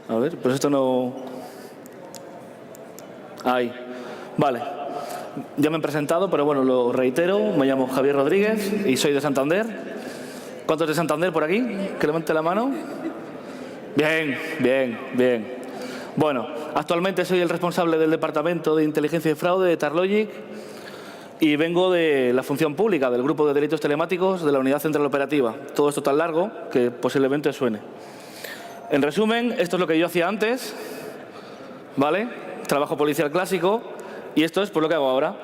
A ver, pues esto no... Ahí. Vale. Ya me he presentado, pero bueno, lo reitero. Me llamo Javier Rodríguez y soy de Santander. ¿Cuántos de Santander por aquí? Que levante la mano. Bien, bien, bien. Bueno, actualmente soy el responsable del Departamento de Inteligencia y Fraude de Tarlogic y vengo de la función pública del Grupo de Delitos Telemáticos de la Unidad Central Operativa. Todo esto tan largo que posiblemente suene. En resumen, esto es lo que yo hacía antes, ¿vale? Trabajo policial clásico y esto es por lo que hago ahora.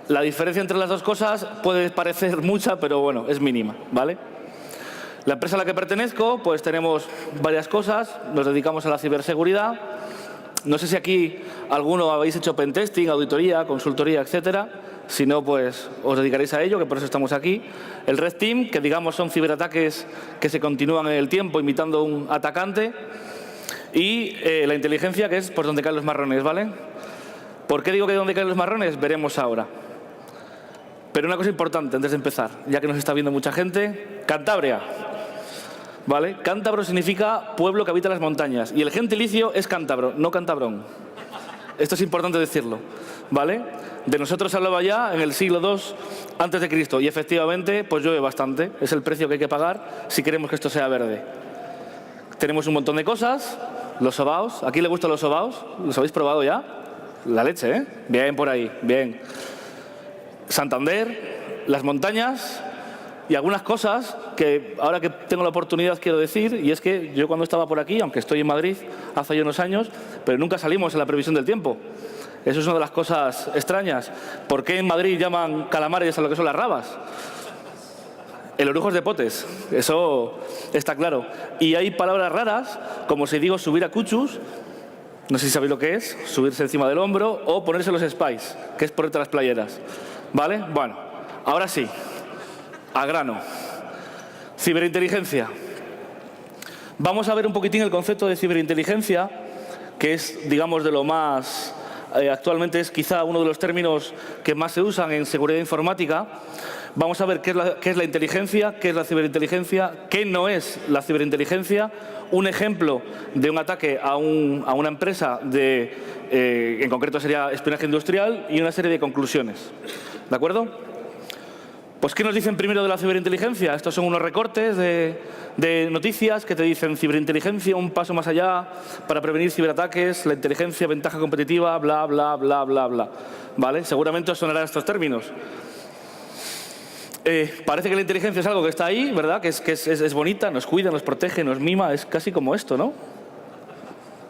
La diferencia entre las dos cosas puede parecer mucha, pero bueno, es mínima, ¿vale? La empresa a la que pertenezco, pues tenemos varias cosas, nos dedicamos a la ciberseguridad. No sé si aquí alguno habéis hecho pentesting, auditoría, consultoría, etcétera. Si no, pues os dedicaréis a ello, que por eso estamos aquí. El Red Team, que digamos son ciberataques que se continúan en el tiempo imitando un atacante. Y la inteligencia, que es por donde caen los marrones, ¿vale? ¿Por qué digo que donde caen los marrones? Veremos ahora. Pero una cosa importante antes de empezar, ya que nos está viendo mucha gente, Cantabria. ¿Vale? Cántabro significa pueblo que habita las montañas. Y el gentilicio es cántabro, no cantabrón. Esto es importante decirlo, ¿vale? De nosotros se hablaba ya en el siglo II antes de Cristo y efectivamente pues llueve bastante. Es el precio que hay que pagar si queremos que esto sea verde. Tenemos un montón de cosas. Los sobaos. ¿A quién le gustan los sobaos? ¿Los habéis probado ya? La leche, ¿eh? Bien por ahí, bien. Santander, las montañas y algunas cosas que ahora que tengo la oportunidad quiero decir, y es que yo cuando estaba por aquí, aunque estoy en Madrid hace ya unos años, pero nunca salimos en la previsión del tiempo. Eso es una de las cosas extrañas. ¿Por qué en Madrid llaman calamares a lo que son las rabas? El orujo es de potes, eso está claro. Y hay palabras raras, como si digo subir a cuchus, no sé si sabéis lo que es, subirse encima del hombro, o ponerse los spies, que es ponerte las playeras. ¿Vale? Bueno, ahora sí, al grano. Ciberinteligencia. Vamos a ver un poquitín el concepto de ciberinteligencia, que es, digamos, de lo más... actualmente es quizá uno de los términos que más se usan en seguridad informática. Vamos a ver qué es la inteligencia, qué es la ciberinteligencia, qué no es la ciberinteligencia, un ejemplo de un ataque a una empresa, en concreto sería espionaje industrial, y una serie de conclusiones. ¿De acuerdo? Pues, ¿qué nos dicen primero de la ciberinteligencia? Estos son unos recortes de noticias que te dicen ciberinteligencia, un paso más allá para prevenir ciberataques, la inteligencia, ventaja competitiva, bla, bla, bla, bla, bla. ¿Vale? Seguramente os sonarán estos términos. Parece que la inteligencia es algo que está ahí, ¿verdad? Que es bonita, nos cuida, nos protege, nos mima, es casi como esto, ¿no?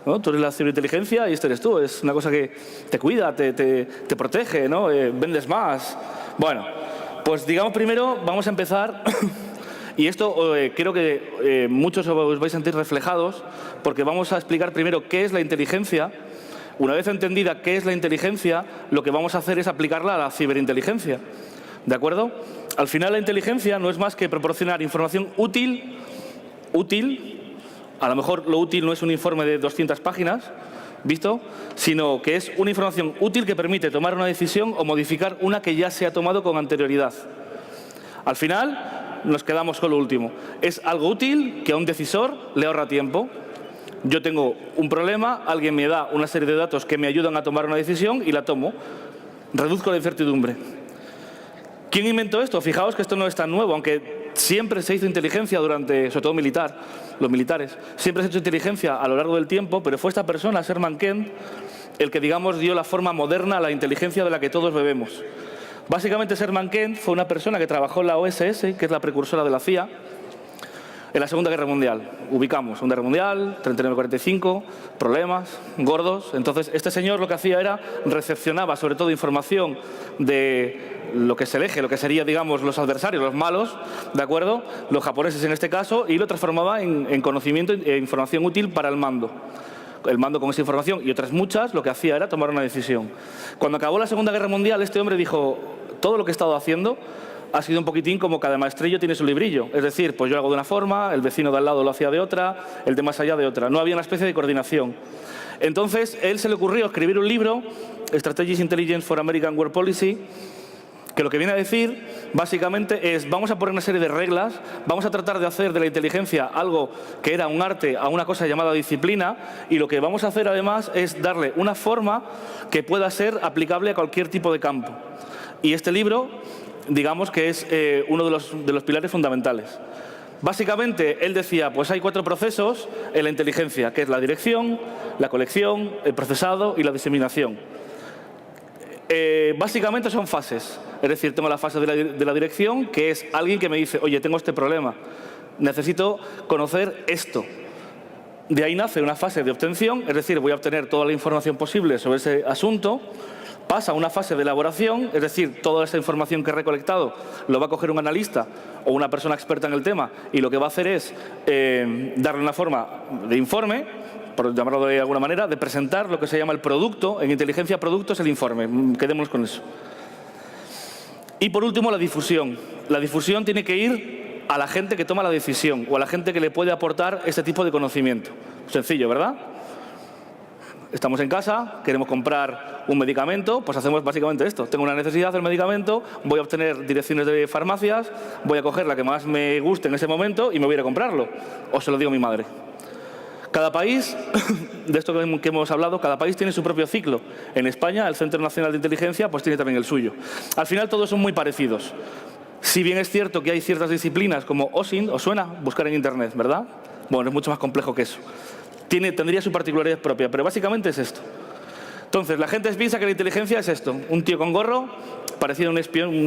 ¿No? Tú eres la ciberinteligencia y esto eres tú. Es una cosa que te cuida, te protege, ¿no? Vendes más. Bueno, pues digamos primero, vamos a empezar, y esto creo que muchos os vais a sentir reflejados, porque vamos a explicar primero qué es la inteligencia. Una vez entendida qué es la inteligencia, lo que vamos a hacer es aplicarla a la ciberinteligencia. ¿De acuerdo? Al final la inteligencia no es más que proporcionar información útil, a lo mejor lo útil no es un informe de 200 páginas, ¿visto? Sino que es una información útil que permite tomar una decisión o modificar una que ya se ha tomado con anterioridad. Al final nos quedamos con lo último. Es algo útil que a un decisor le ahorra tiempo. Yo tengo un problema, alguien me da una serie de datos que me ayudan a tomar una decisión y la tomo. Reduzco la incertidumbre. ¿Quién inventó esto? Fijaos que esto no es tan nuevo, aunque siempre se hizo inteligencia durante, sobre todo los militares, siempre se ha hecho inteligencia a lo largo del tiempo, pero fue esta persona, Sherman Kent, el que, digamos, dio la forma moderna a la inteligencia de la que todos bebemos. Básicamente, Sherman Kent fue una persona que trabajó en la OSS, que es la precursora de la CIA, en la Segunda Guerra Mundial. Ubicamos, Segunda Guerra Mundial, 39-45, problemas, gordos. Entonces, este señor lo que hacía era, recepcionaba sobre todo información de lo que es el eje, lo que sería, digamos, los adversarios, los malos, ¿de acuerdo? Los japoneses en este caso, y lo transformaba en conocimiento e información útil para el mando. El mando con esa información y otras muchas, lo que hacía era tomar una decisión. Cuando acabó la Segunda Guerra Mundial, este hombre dijo, todo lo que he estado haciendo ha sido un poquitín como cada maestrillo tiene su librillo. Es decir, pues yo hago de una forma, el vecino de al lado lo hacía de otra, el de más allá de otra. No había una especie de coordinación. Entonces, él se le ocurrió escribir un libro, Strategic Intelligence for American War Policy, Que lo que viene a decir, básicamente, es vamos a poner una serie de reglas, vamos a tratar de hacer de la inteligencia algo que era un arte a una cosa llamada disciplina, y lo que vamos a hacer además es darle una forma que pueda ser aplicable a cualquier tipo de campo. Y este libro, digamos que es uno de los pilares fundamentales. Básicamente, él decía, pues hay 4 procesos en la inteligencia, que es la dirección, la colección, el procesado y la diseminación. Básicamente son fases. Es decir, tengo la fase de la dirección, que es alguien que me dice, oye, tengo este problema, necesito conocer esto. De ahí nace una fase de obtención, es decir, voy a obtener toda la información posible sobre ese asunto. Pasa a una fase de elaboración, es decir, toda esa información que he recolectado lo va a coger un analista o una persona experta en el tema y lo que va a hacer es darle una forma de informe, por llamarlo de alguna manera, de presentar lo que se llama el producto. En inteligencia producto es el informe, quedémonos con eso. Y por último, la difusión. La difusión tiene que ir a la gente que toma la decisión o a la gente que le puede aportar este tipo de conocimiento. Sencillo, ¿verdad? Estamos en casa, queremos comprar un medicamento, pues hacemos básicamente esto. Tengo una necesidad del medicamento, voy a obtener direcciones de farmacias, voy a coger la que más me guste en ese momento y me voy a ir a comprarlo. O se lo digo a mi madre. Cada país, de esto que hemos hablado, cada país tiene su propio ciclo. En España, el Centro Nacional de Inteligencia pues tiene también el suyo. Al final todos son muy parecidos. Si bien es cierto que hay ciertas disciplinas como OSINT, ¿os suena? Buscar en Internet, ¿verdad? Bueno, es mucho más complejo que eso. Tendría su particularidad propia, pero básicamente es esto. Entonces, la gente piensa que la inteligencia es esto. Un tío con gorro, parecido a un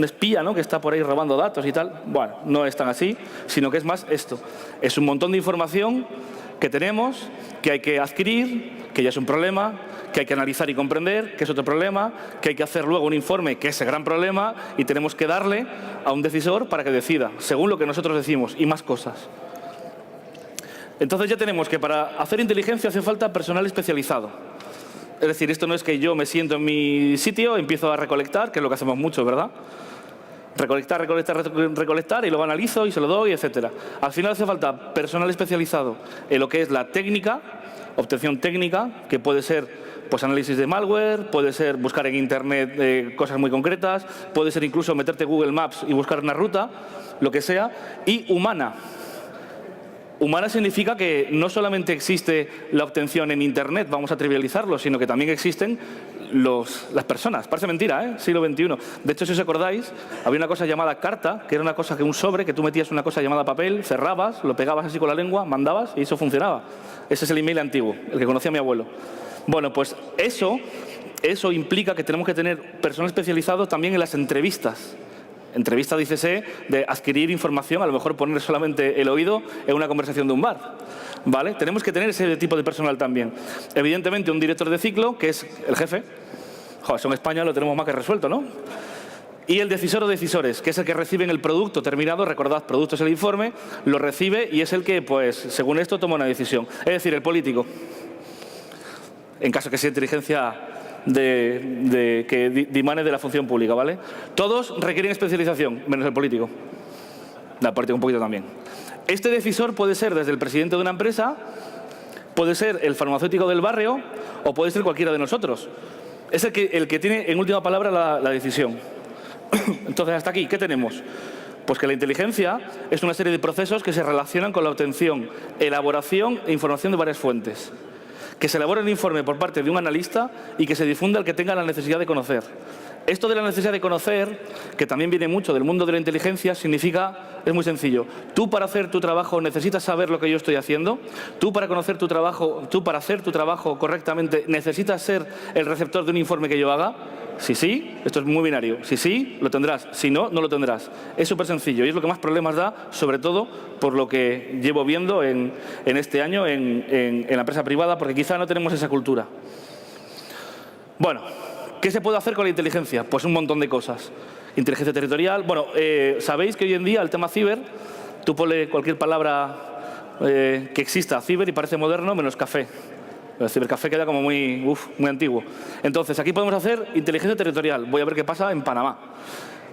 espía, ¿no?, que está por ahí robando datos y tal. Bueno, no es tan así, sino que es más esto. Es un montón de información que tenemos, que hay que adquirir, que ya es un problema, que hay que analizar y comprender, que es otro problema, que hay que hacer luego un informe, que es el gran problema, y tenemos que darle a un decisor para que decida, según lo que nosotros decimos, y más cosas. Entonces ya tenemos que para hacer inteligencia hace falta personal especializado. Es decir, esto no es que yo me siento en mi sitio, empiezo a recolectar, que es lo que hacemos mucho, ¿verdad? Recolectar y luego analizo y se lo doy, etcétera. Al final hace falta personal especializado en lo que es la técnica, obtención técnica, que puede ser pues análisis de malware, puede ser buscar en Internet cosas muy concretas, puede ser incluso meterte en Google Maps y buscar una ruta, lo que sea, y humana. Humana significa que no solamente existe la obtención en Internet, vamos a trivializarlo, sino que también existen las personas. Parece mentira, ¿eh? Siglo XXI. De hecho, si os acordáis, había una cosa llamada carta, que era una cosa que un sobre, que tú metías una cosa llamada papel, cerrabas, lo pegabas así con la lengua, mandabas y eso funcionaba. Ese es el email antiguo, el que conocía mi abuelo. Bueno, pues eso implica que tenemos que tener personal especializado también en las entrevistas. Entrevista, dícese, de adquirir información, a lo mejor poner solamente el oído en una conversación de un bar, ¿vale? Tenemos que tener ese tipo de personal también. Evidentemente, un director de ciclo, que es el jefe. Joder, eso en España lo tenemos más que resuelto, ¿no? Y el decisor o decisores, que es el que recibe el producto terminado, recordad, producto es el informe, lo recibe y es el que, pues, según esto, toma una decisión. Es decir, el político, en caso que sea inteligencia que dimane de la función pública, ¿vale? Todos requieren especialización, menos el político. La política un poquito también. Este decisor puede ser desde el presidente de una empresa, puede ser el farmacéutico del barrio o puede ser cualquiera de nosotros. Es el que tiene en última palabra la decisión. Entonces, hasta aquí, ¿qué tenemos? Pues que la inteligencia es una serie de procesos que se relacionan con la obtención, elaboración e información de varias fuentes. Que se elabore un informe por parte de un analista y que se difunda al que tenga la necesidad de conocer. Esto de la necesidad de conocer, que también viene mucho del mundo de la inteligencia, significa, es muy sencillo. Tú para hacer tu trabajo necesitas saber lo que yo estoy haciendo. Tú para hacer tu trabajo correctamente necesitas ser el receptor de un informe que yo haga. Si sí, esto es muy binario. Si sí, lo tendrás. Si no, no lo tendrás. Es súper sencillo y es lo que más problemas da, sobre todo por lo que llevo viendo en este año en la empresa privada, porque quizá no tenemos esa cultura. Bueno, ¿qué se puede hacer con la inteligencia? Pues un montón de cosas. Inteligencia territorial. Bueno, sabéis que hoy en día el tema ciber, tú ponle cualquier palabra que exista, ciber, y parece moderno, menos café. El cibercafé queda como muy antiguo. Entonces, aquí podemos hacer inteligencia territorial. Voy a ver qué pasa en Panamá.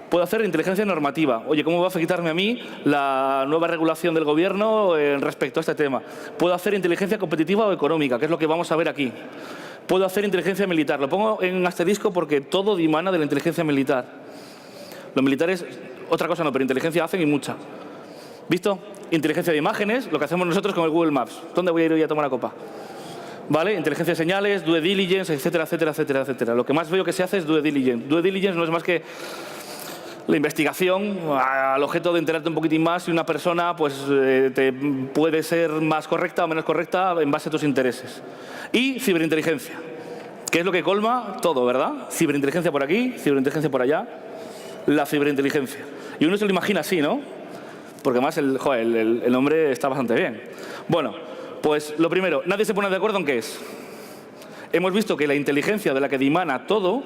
Puedo hacer inteligencia normativa. Oye, ¿cómo va a afectarme a mí la nueva regulación del gobierno respecto a este tema? Puedo hacer inteligencia competitiva o económica, que es lo que vamos a ver aquí. Puedo hacer inteligencia militar. Lo pongo en asterisco porque todo dimana de la inteligencia militar. Los militares, otra cosa no, pero inteligencia hacen y mucha. ¿Visto? Inteligencia de imágenes, lo que hacemos nosotros con el Google Maps. ¿Dónde voy a ir hoy a tomar una copa? ¿Vale? Inteligencia de señales, due diligence, etcétera, etcétera, etcétera, etcétera. Lo que más veo que se hace es due diligence. Due diligence no es más que la investigación al objeto de enterarte un poquitín más si una persona pues, te puede ser más correcta o menos correcta en base a tus intereses. Y ciberinteligencia, que es lo que colma todo, ¿verdad? Ciberinteligencia por aquí, ciberinteligencia por allá, la ciberinteligencia. Y uno se lo imagina así, ¿no? Porque además el nombre está bastante bien. Bueno, pues lo primero, nadie se pone de acuerdo en qué es. Hemos visto que la inteligencia de la que dimana todo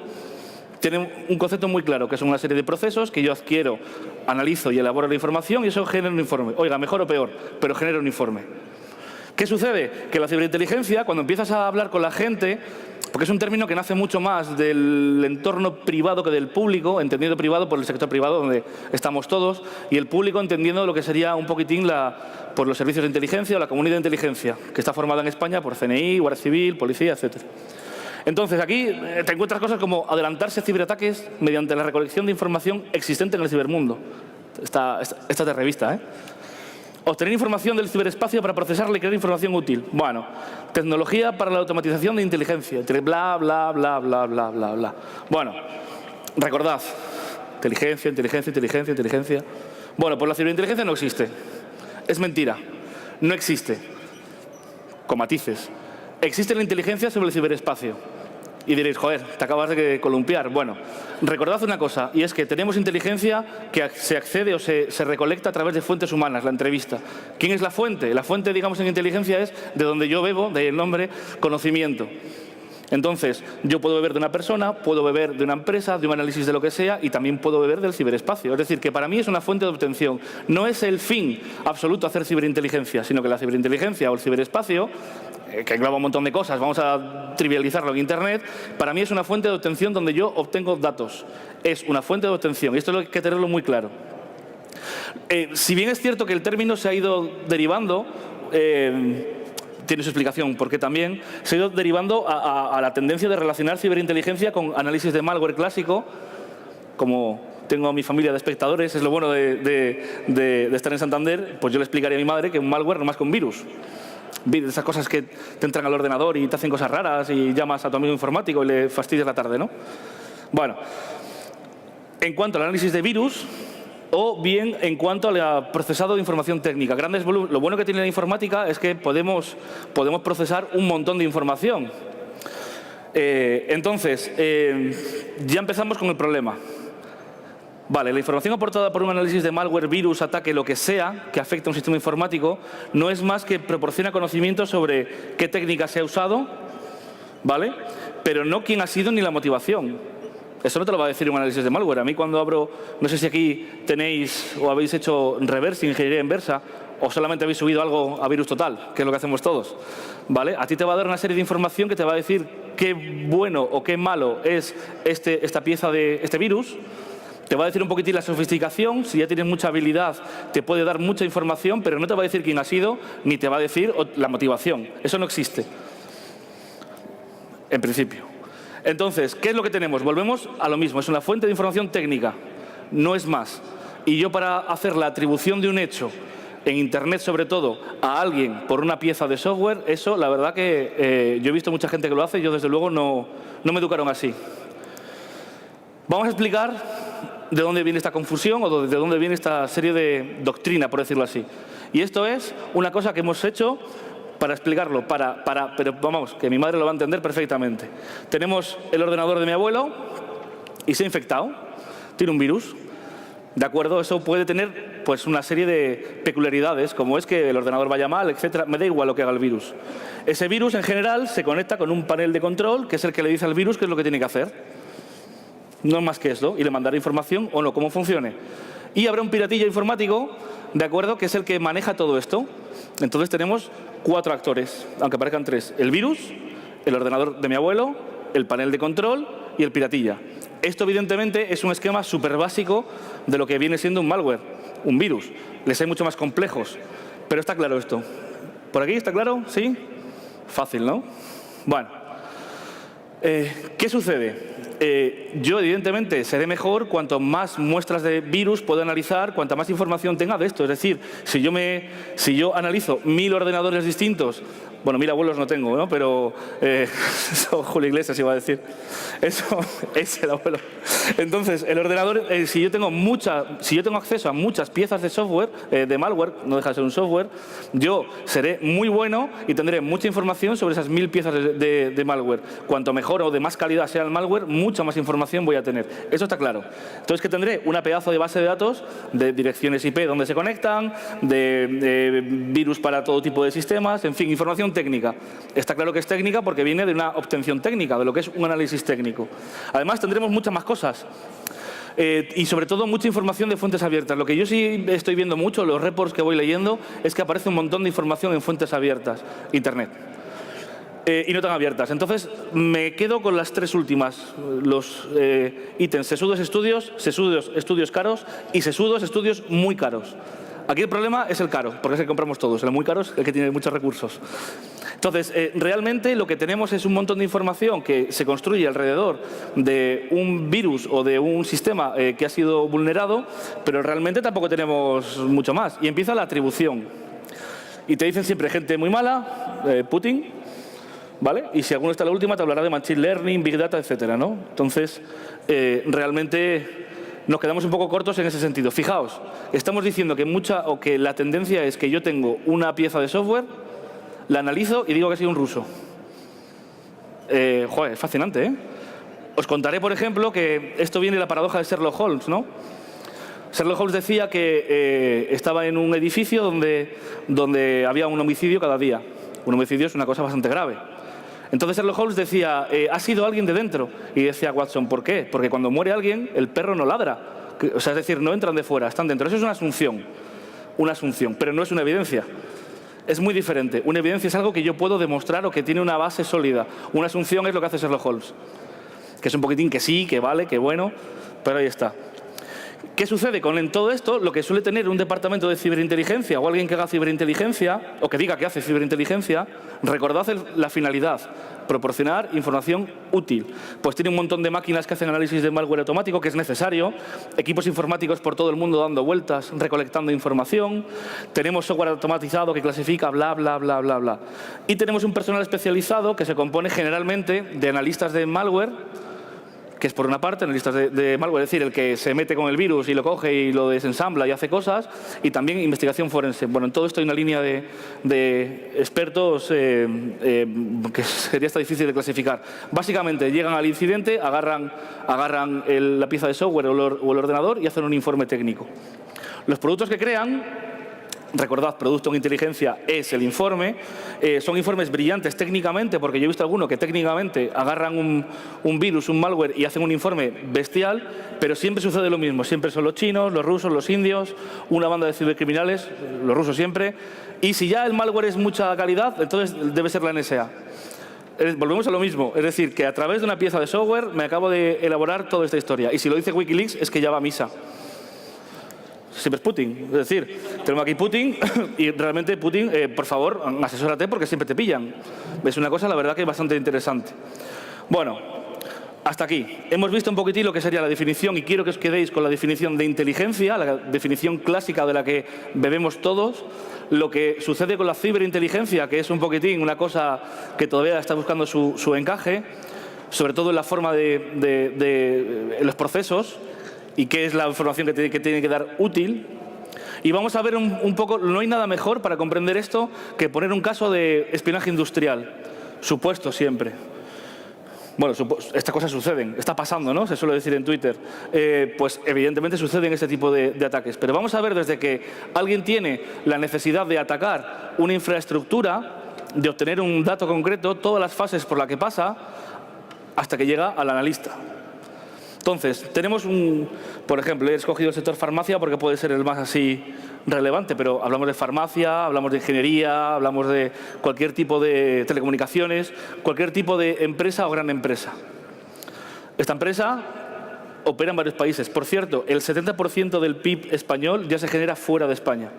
tiene un concepto muy claro, que son una serie de procesos que yo adquiero, analizo y elaboro la información y eso genera un informe. Oiga, mejor o peor, pero genera un informe. ¿Qué sucede? Que la ciberinteligencia, cuando empiezas a hablar con la gente, porque es un término que nace mucho más del entorno privado que del público, entendido privado por el sector privado donde estamos todos, y el público entendiendo lo que sería un poquitín por los servicios de inteligencia o la comunidad de inteligencia, que está formada en España por CNI, Guardia Civil, Policía, etc. Entonces, aquí te encuentras cosas como adelantarse a ciberataques mediante la recolección de información existente en el cibermundo. Esta es de revista, ¿eh? Obtener información del ciberespacio para procesarla y crear información útil. Bueno, tecnología para la automatización de inteligencia. Bla, bla, bla, bla, bla, bla, bla. Bueno, recordad. Inteligencia, inteligencia, inteligencia, inteligencia. Bueno, pues la ciberinteligencia no existe. Es mentira. No existe. Con matices. Existe la inteligencia sobre el ciberespacio. Y diréis, joder, te acabas de columpiar. Bueno, recordad una cosa, y es que tenemos inteligencia que se accede o se recolecta a través de fuentes humanas, la entrevista. ¿Quién es la fuente? La fuente, digamos, en inteligencia es de donde yo bebo, de ahí el nombre, conocimiento. Entonces, yo puedo beber de una persona, puedo beber de una empresa, de un análisis de lo que sea, y también puedo beber del ciberespacio. Es decir, que para mí es una fuente de obtención. No es el fin absoluto hacer ciberinteligencia, sino que la ciberinteligencia o el ciberespacio, que engloba un montón de cosas, vamos a trivializarlo en Internet, para mí es una fuente de obtención donde yo obtengo datos. Es una fuente de obtención, y esto hay que tenerlo muy claro. Si bien es cierto que el término se ha ido derivando, tiene su explicación, porque también se ha ido derivando a la tendencia de relacionar ciberinteligencia con análisis de malware clásico, como tengo a mi familia de espectadores, es lo bueno de estar en Santander, pues yo le explicaría a mi madre que un malware no es más que un virus. Esas cosas que te entran al ordenador y te hacen cosas raras y llamas a tu amigo informático y le fastidias la tarde, ¿no? Bueno, en cuanto al análisis de virus, o bien en cuanto al procesado de información técnica. Lo bueno que tiene la informática es que podemos procesar un montón de información. Entonces, ya empezamos con el problema. Vale, la información aportada por un análisis de malware, virus, ataque, lo que sea, que afecta a un sistema informático, no es más que proporciona conocimiento sobre qué técnica se ha usado, ¿vale? Pero no quién ha sido ni la motivación. Eso no te lo va a decir un análisis de malware. A mí cuando abro, no sé si aquí tenéis o habéis hecho reverse, ingeniería inversa, o solamente habéis subido algo a Virus Total, que es lo que hacemos todos, ¿vale? A ti te va a dar una serie de información que te va a decir qué bueno o qué malo es esta pieza de este virus. Te va a decir un poquitín la sofisticación, si ya tienes mucha habilidad te puede dar mucha información, pero no te va a decir quién ha sido, ni te va a decir la motivación. Eso no existe, en principio. Entonces, ¿qué es lo que tenemos? Volvemos a lo mismo, es una fuente de información técnica, no es más. Y yo para hacer la atribución de un hecho, en Internet sobre todo, a alguien por una pieza de software, eso la verdad que yo he visto mucha gente que lo hace y yo desde luego no me educaron así. Vamos a explicar de dónde viene esta confusión o de dónde viene esta serie de doctrina, por decirlo así. Y esto es una cosa que hemos hecho para explicarlo, pero vamos, que mi madre lo va a entender perfectamente. Tenemos el ordenador de mi abuelo y se ha infectado, tiene un virus. ¿De acuerdo? Eso puede tener pues, una serie de peculiaridades, como es que el ordenador vaya mal, etcétera. Me da igual lo que haga el virus. Ese virus, en general, se conecta con un panel de control, que es el que le dice al virus qué es lo que tiene que hacer. No es más que eso, y le mandará información o no, cómo funcione. Y habrá un piratillo informático, ¿de acuerdo?, que es el que maneja todo esto. Entonces tenemos 4 actores, aunque parezcan 3. El virus, el ordenador de mi abuelo, el panel de control y el piratilla. Esto, evidentemente, es un esquema súper básico de lo que viene siendo un malware, un virus. Les hay mucho más complejos, pero está claro esto. ¿Por aquí está claro? ¿Sí? Fácil, ¿no? Bueno, ¿qué sucede? yo evidentemente seré mejor cuanto más muestras de virus puedo analizar, cuanta más información tenga de esto. Es decir, si yo analizo 1000 ordenadores distintos, bueno, 1000 abuelos no tengo, ¿no? Pero eso Julio Iglesias iba a decir. Eso es el abuelo. Entonces, el ordenador, si yo tengo acceso a muchas piezas de software, de malware, no deja de ser un software, yo seré muy bueno y tendré mucha información sobre esas 1000 piezas de malware. Cuanto mejor o de más calidad sea el malware, mucha más información voy a tener. Eso está claro. Entonces, que tendré una pedazo de base de datos de direcciones IP donde se conectan, de virus para todo tipo de sistemas, en fin, información técnica. Está claro que es técnica porque viene de una obtención técnica, de lo que es un análisis técnico. Además, tendremos muchas más cosas. Y sobre todo mucha información de fuentes abiertas. Lo que yo sí estoy viendo mucho, los reports que voy leyendo, es que aparece un montón de información en fuentes abiertas, Internet. Y no tan abiertas. Entonces, me quedo con las tres últimas, los ítems: sesudos estudios caros y sesudos estudios muy caros. Aquí el problema es el caro, porque es el que compramos todos. El muy caro es el que tiene muchos recursos. Entonces, realmente lo que tenemos es un montón de información que se construye alrededor de un virus o de un sistema que ha sido vulnerado, pero realmente tampoco tenemos mucho más. Y empieza la atribución. Y te dicen siempre gente muy mala, Putin, ¿vale? Y si alguno está en la última, te hablará de Machine Learning, Big Data, etcétera, ¿no? Entonces, realmente nos quedamos un poco cortos en ese sentido. Fijaos, estamos diciendo que la tendencia es que yo tengo una pieza de software, la analizo y digo que soy un ruso. Joder, es fascinante, ¿eh? Os contaré, por ejemplo, que esto viene de la paradoja de Sherlock Holmes, ¿no? Sherlock Holmes decía que estaba en un edificio donde había un homicidio cada día. Un homicidio es una cosa bastante grave. Entonces Sherlock Holmes decía, ¿ha sido alguien de dentro? Y decía Watson, ¿por qué? Porque cuando muere alguien, el perro no ladra. O sea, es decir, no entran de fuera, están dentro. Eso es una asunción, pero no es una evidencia. Es muy diferente. Una evidencia es algo que yo puedo demostrar o que tiene una base sólida. Una asunción es lo que hace Sherlock Holmes. Que es un poquitín que sí, que vale, que bueno, pero ahí está. ¿Qué sucede con todo esto? Lo que suele tener un departamento de ciberinteligencia o alguien que haga ciberinteligencia, o que diga que hace ciberinteligencia, recordad la finalidad: proporcionar información útil. Pues tiene un montón de máquinas que hacen análisis de malware automático, que es necesario, equipos informáticos por todo el mundo dando vueltas, recolectando información, tenemos software automatizado que clasifica, bla, bla, bla, bla, bla. Y tenemos un personal especializado que se compone generalmente de analistas de malware, que es por una parte analistas de malware, es decir, el que se mete con el virus y lo coge y lo desensambla y hace cosas, y también investigación forense. Bueno, en todo esto hay una línea de expertos que sería hasta difícil de clasificar. Básicamente llegan al incidente, agarran la pieza de software o el ordenador y hacen un informe técnico. Los productos que crean, recordad, producto en inteligencia es el informe. Son informes brillantes técnicamente, porque yo he visto algunos que técnicamente agarran un virus, un malware y hacen un informe bestial, pero siempre sucede lo mismo. Siempre son los chinos, los rusos, los indios, una banda de cibercriminales, los rusos siempre. Y si ya el malware es mucha calidad, entonces debe ser la NSA. Volvemos a lo mismo, es decir, que a través de una pieza de software me acabo de elaborar toda esta historia. Y si lo dice Wikileaks es que ya va a misa. Siempre es Putin. Es decir, tenemos aquí Putin y realmente Putin, por favor, asesórate porque siempre te pillan. Es una cosa, la verdad, que es bastante interesante. Bueno, hasta aquí. Hemos visto un poquitín lo que sería la definición y quiero que os quedéis con la definición de inteligencia, la definición clásica de la que bebemos todos. Lo que sucede con la ciberinteligencia, que es un poquitín una cosa que todavía está buscando su encaje, sobre todo en la forma de los procesos, y qué es la información que tiene que dar útil. Y vamos a ver un poco, no hay nada mejor para comprender esto que poner un caso de espionaje industrial, supuesto siempre. Bueno, estas cosas suceden, está pasando, ¿no? Se suele decir en Twitter. Pues evidentemente suceden este tipo de ataques. Pero vamos a ver desde que alguien tiene la necesidad de atacar una infraestructura, de obtener un dato concreto, todas las fases por las que pasa, hasta que llega al analista. Entonces, tenemos por ejemplo, he escogido el sector farmacia porque puede ser el más así relevante, pero hablamos de farmacia, hablamos de ingeniería, hablamos de cualquier tipo de telecomunicaciones, cualquier tipo de empresa o gran empresa. Esta empresa opera en varios países. Por cierto, el 70% del PIB español ya se genera fuera de España.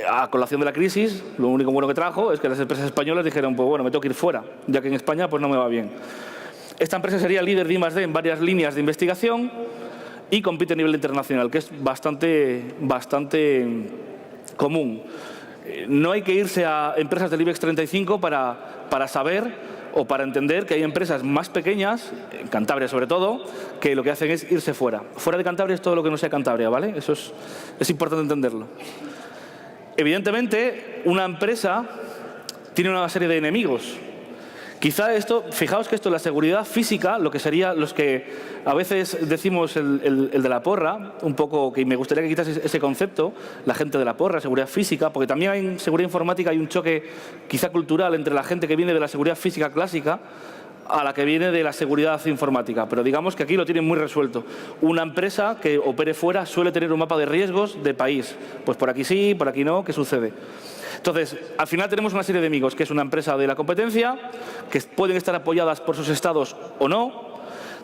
A colación de la crisis, lo único bueno que trajo es que las empresas españolas dijeron, pues bueno, me tengo que ir fuera, ya que en España pues no me va bien. Esta empresa sería líder de I+D en varias líneas de investigación y compite a nivel internacional, que es bastante común. No hay que irse a empresas del IBEX 35 para saber o para entender que hay empresas más pequeñas, en Cantabria sobre todo, que lo que hacen es irse fuera. Fuera de Cantabria es todo lo que no sea Cantabria, ¿vale? Eso es importante entenderlo. Evidentemente, una empresa tiene una serie de enemigos. Quizá esto, fijaos que esto, la seguridad física, lo que sería los que a veces decimos el de la porra, un poco que me gustaría que quitas ese concepto, la gente de la porra, seguridad física, porque también en seguridad informática hay un choque quizá cultural entre la gente que viene de la seguridad física clásica a la que viene de la seguridad informática, pero digamos que aquí lo tienen muy resuelto. Una empresa que opere fuera suele tener un mapa de riesgos de país, pues por aquí sí, por aquí no, ¿qué sucede? Entonces, al final tenemos una serie de enemigos, que es una empresa de la competencia, que pueden estar apoyadas por sus estados o no,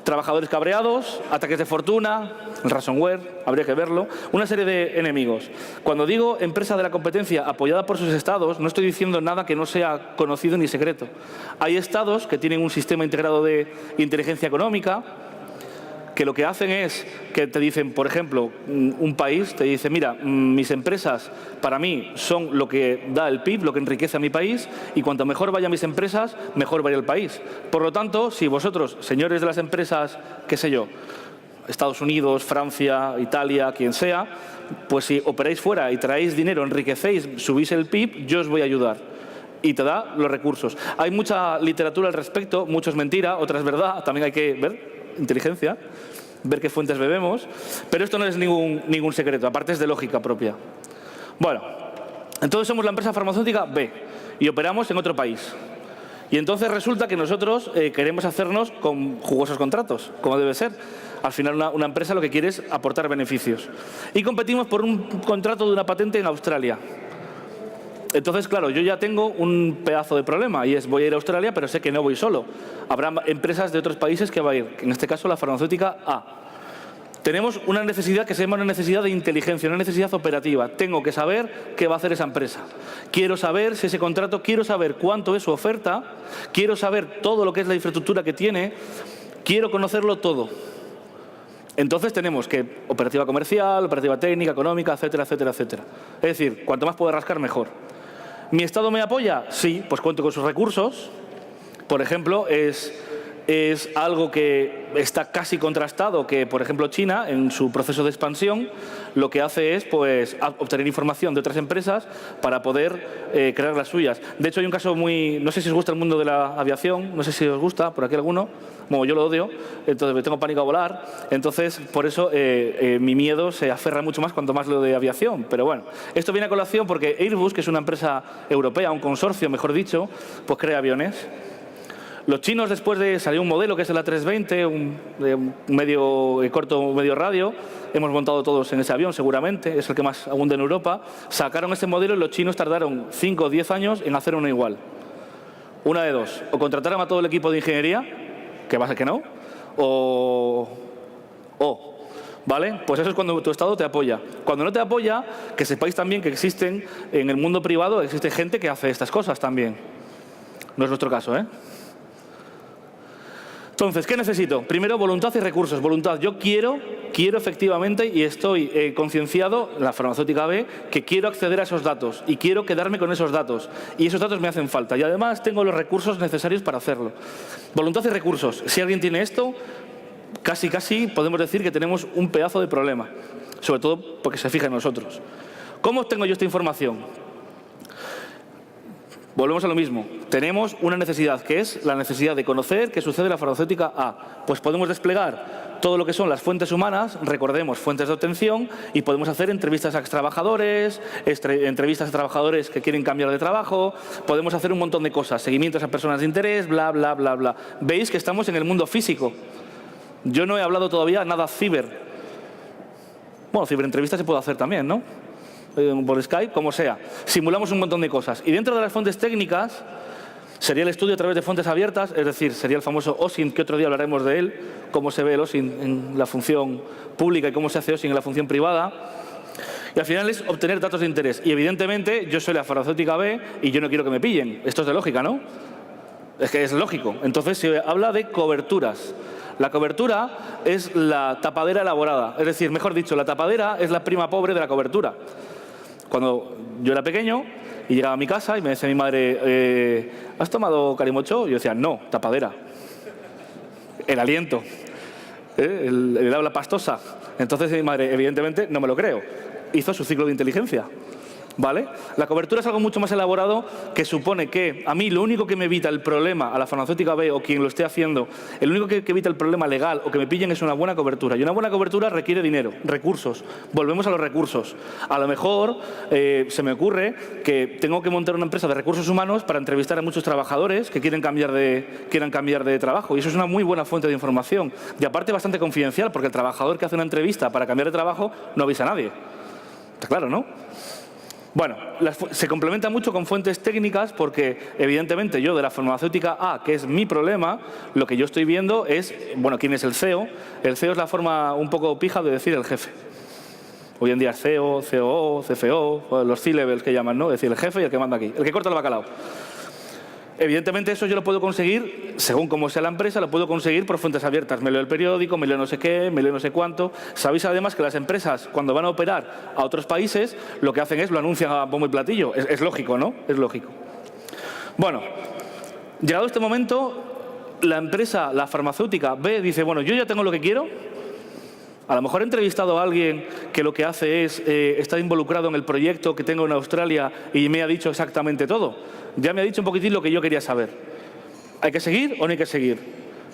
trabajadores cabreados, ataques de fortuna, el ransomware, habría que verlo, una serie de enemigos. Cuando digo empresa de la competencia apoyada por sus estados, no estoy diciendo nada que no sea conocido ni secreto. Hay estados que tienen un sistema integrado de inteligencia económica, que lo que hacen es que te dicen, por ejemplo, un país te dice, mira, mis empresas para mí son lo que da el PIB, lo que enriquece a mi país, y cuanto mejor vayan mis empresas, mejor va a ir el país. Por lo tanto, si vosotros, señores de las empresas, qué sé yo, Estados Unidos, Francia, Italia, quien sea, pues si operáis fuera y traéis dinero, enriquecéis, subís el PIB, yo os voy a ayudar. Y te da los recursos. Hay mucha literatura al respecto, mucho es mentira, otra es verdad, también hay que ver inteligencia, ver qué fuentes bebemos, pero esto no es ningún secreto, aparte es de lógica propia. Bueno, entonces somos la empresa farmacéutica B y operamos en otro país. Y entonces resulta que nosotros queremos hacernos con jugosos contratos, como debe ser. Al final una empresa lo que quiere es aportar beneficios. Y competimos por un contrato de una patente en Australia. Entonces, claro, yo ya tengo un pedazo de problema y es voy a ir a Australia, pero sé que no voy solo. Habrá empresas de otros países que va a ir, en este caso la farmacéutica A. Tenemos una necesidad que se llama una necesidad de inteligencia, una necesidad operativa. Tengo que saber qué va a hacer esa empresa. Quiero saber si ese contrato, quiero saber cuánto es su oferta, quiero saber todo lo que es la infraestructura que tiene, quiero conocerlo todo. Entonces tenemos que operativa comercial, operativa técnica, económica, etcétera, etcétera, etcétera. Es decir, cuanto más pueda rascar, mejor. ¿Mi Estado me apoya? Sí, pues cuento con sus recursos. Por ejemplo, es algo que está casi contrastado, que por ejemplo China, en su proceso de expansión, lo que hace es pues obtener información de otras empresas para poder crear las suyas. De hecho, hay un caso muy... No sé si os gusta el mundo de la aviación, no sé si os gusta, por aquí alguno. Bueno, yo lo odio, entonces me tengo pánico a volar, entonces por eso mi miedo se aferra mucho más cuanto más lo de aviación. Pero bueno, esto viene a colación porque Airbus, que es una empresa europea, un consorcio, mejor dicho, pues crea aviones. Los chinos, después de salir un modelo que es el A320, un medio corto, medio radio, hemos montado todos en ese avión seguramente, es el que más abunda en Europa, sacaron ese modelo y los chinos tardaron 5 o 10 años en hacer uno igual. Una de dos, o contrataron a todo el equipo de ingeniería, que va a ser que no, ¿vale? Pues eso es cuando tu Estado te apoya. Cuando no te apoya, que sepáis también que existen, en el mundo privado, existe gente que hace estas cosas también. No es nuestro caso, ¿eh? Entonces, ¿qué necesito? Primero, voluntad y recursos. Voluntad. Yo quiero efectivamente, y estoy concienciado, la farmacéutica B, que quiero acceder a esos datos y quiero quedarme con esos datos. Y esos datos me hacen falta. Y además tengo los recursos necesarios para hacerlo. Voluntad y recursos. Si alguien tiene esto, casi podemos decir que tenemos un pedazo de problema. Sobre todo porque se fija en nosotros. ¿Cómo obtengo yo esta información? Volvemos a lo mismo. Tenemos una necesidad, que es la necesidad de conocer qué sucede en la farmacéutica A. Pues podemos desplegar todo lo que son las fuentes humanas, recordemos, fuentes de obtención, y podemos hacer entrevistas a extrabajadores, entrevistas a trabajadores que quieren cambiar de trabajo, podemos hacer un montón de cosas, seguimientos a personas de interés, bla, bla, bla, bla. Veis que estamos en el mundo físico. Yo no he hablado todavía nada ciber. Bueno, ciberentrevistas se puede hacer también, ¿no? Por Skype, como sea. Simulamos un montón de cosas. Y dentro de las fuentes técnicas sería el estudio a través de fuentes abiertas, es decir, sería el famoso OSINT, que otro día hablaremos de él, cómo se ve el OSINT en la función pública y cómo se hace OSINT en la función privada. Y al final es obtener datos de interés. Y evidentemente yo soy la farmacéutica B y yo no quiero que me pillen. Esto es de lógica, ¿no? Es que es lógico. Entonces se habla de coberturas. La cobertura es la tapadera elaborada. Es decir, mejor dicho, la tapadera es la prima pobre de la cobertura. Cuando yo era pequeño y llegaba a mi casa y me decía mi madre, ¿has tomado calimocho? Y yo decía, no, tapadera. El aliento. El habla pastosa. Entonces mi madre, evidentemente, no me lo creo. Hizo su ciclo de inteligencia. ¿Vale? La cobertura es algo mucho más elaborado que supone que a mí lo único que me evita el problema, a la farmacéutica B o quien lo esté haciendo, el único que evita el problema legal o que me pillen es una buena cobertura. Y una buena cobertura requiere dinero, recursos. Volvemos a los recursos. A lo mejor se me ocurre que tengo que montar una empresa de recursos humanos para entrevistar a muchos trabajadores que quieran cambiar de trabajo. Y eso es una muy buena fuente de información. Y aparte bastante confidencial, porque el trabajador que hace una entrevista para cambiar de trabajo no avisa a nadie. Está claro, ¿no? Bueno, se complementa mucho con fuentes técnicas porque, evidentemente, yo de la farmacéutica A, que es mi problema, lo que yo estoy viendo es, bueno, ¿quién es el CEO? El CEO es la forma un poco pija de decir el jefe. Hoy en día es CEO, COO, CFO, los C-levels que llaman, ¿no? Es decir, el jefe y el que manda aquí, el que corta el bacalao. Evidentemente eso yo lo puedo conseguir, según cómo sea la empresa, lo puedo conseguir por fuentes abiertas. Me leo el periódico, me leo no sé qué, me leo no sé cuánto. Sabéis además que las empresas, cuando van a operar a otros países, lo que hacen es lo anuncian a bombo y platillo. Es lógico, ¿no? Es lógico. Bueno, llegado este momento, la empresa, la farmacéutica, B, dice, bueno, yo ya tengo lo que quiero. A lo mejor he entrevistado a alguien que lo que hace es estar involucrado en el proyecto que tengo en Australia y me ha dicho exactamente todo. Ya me ha dicho un poquitín lo que yo quería saber. ¿Hay que seguir o no hay que seguir?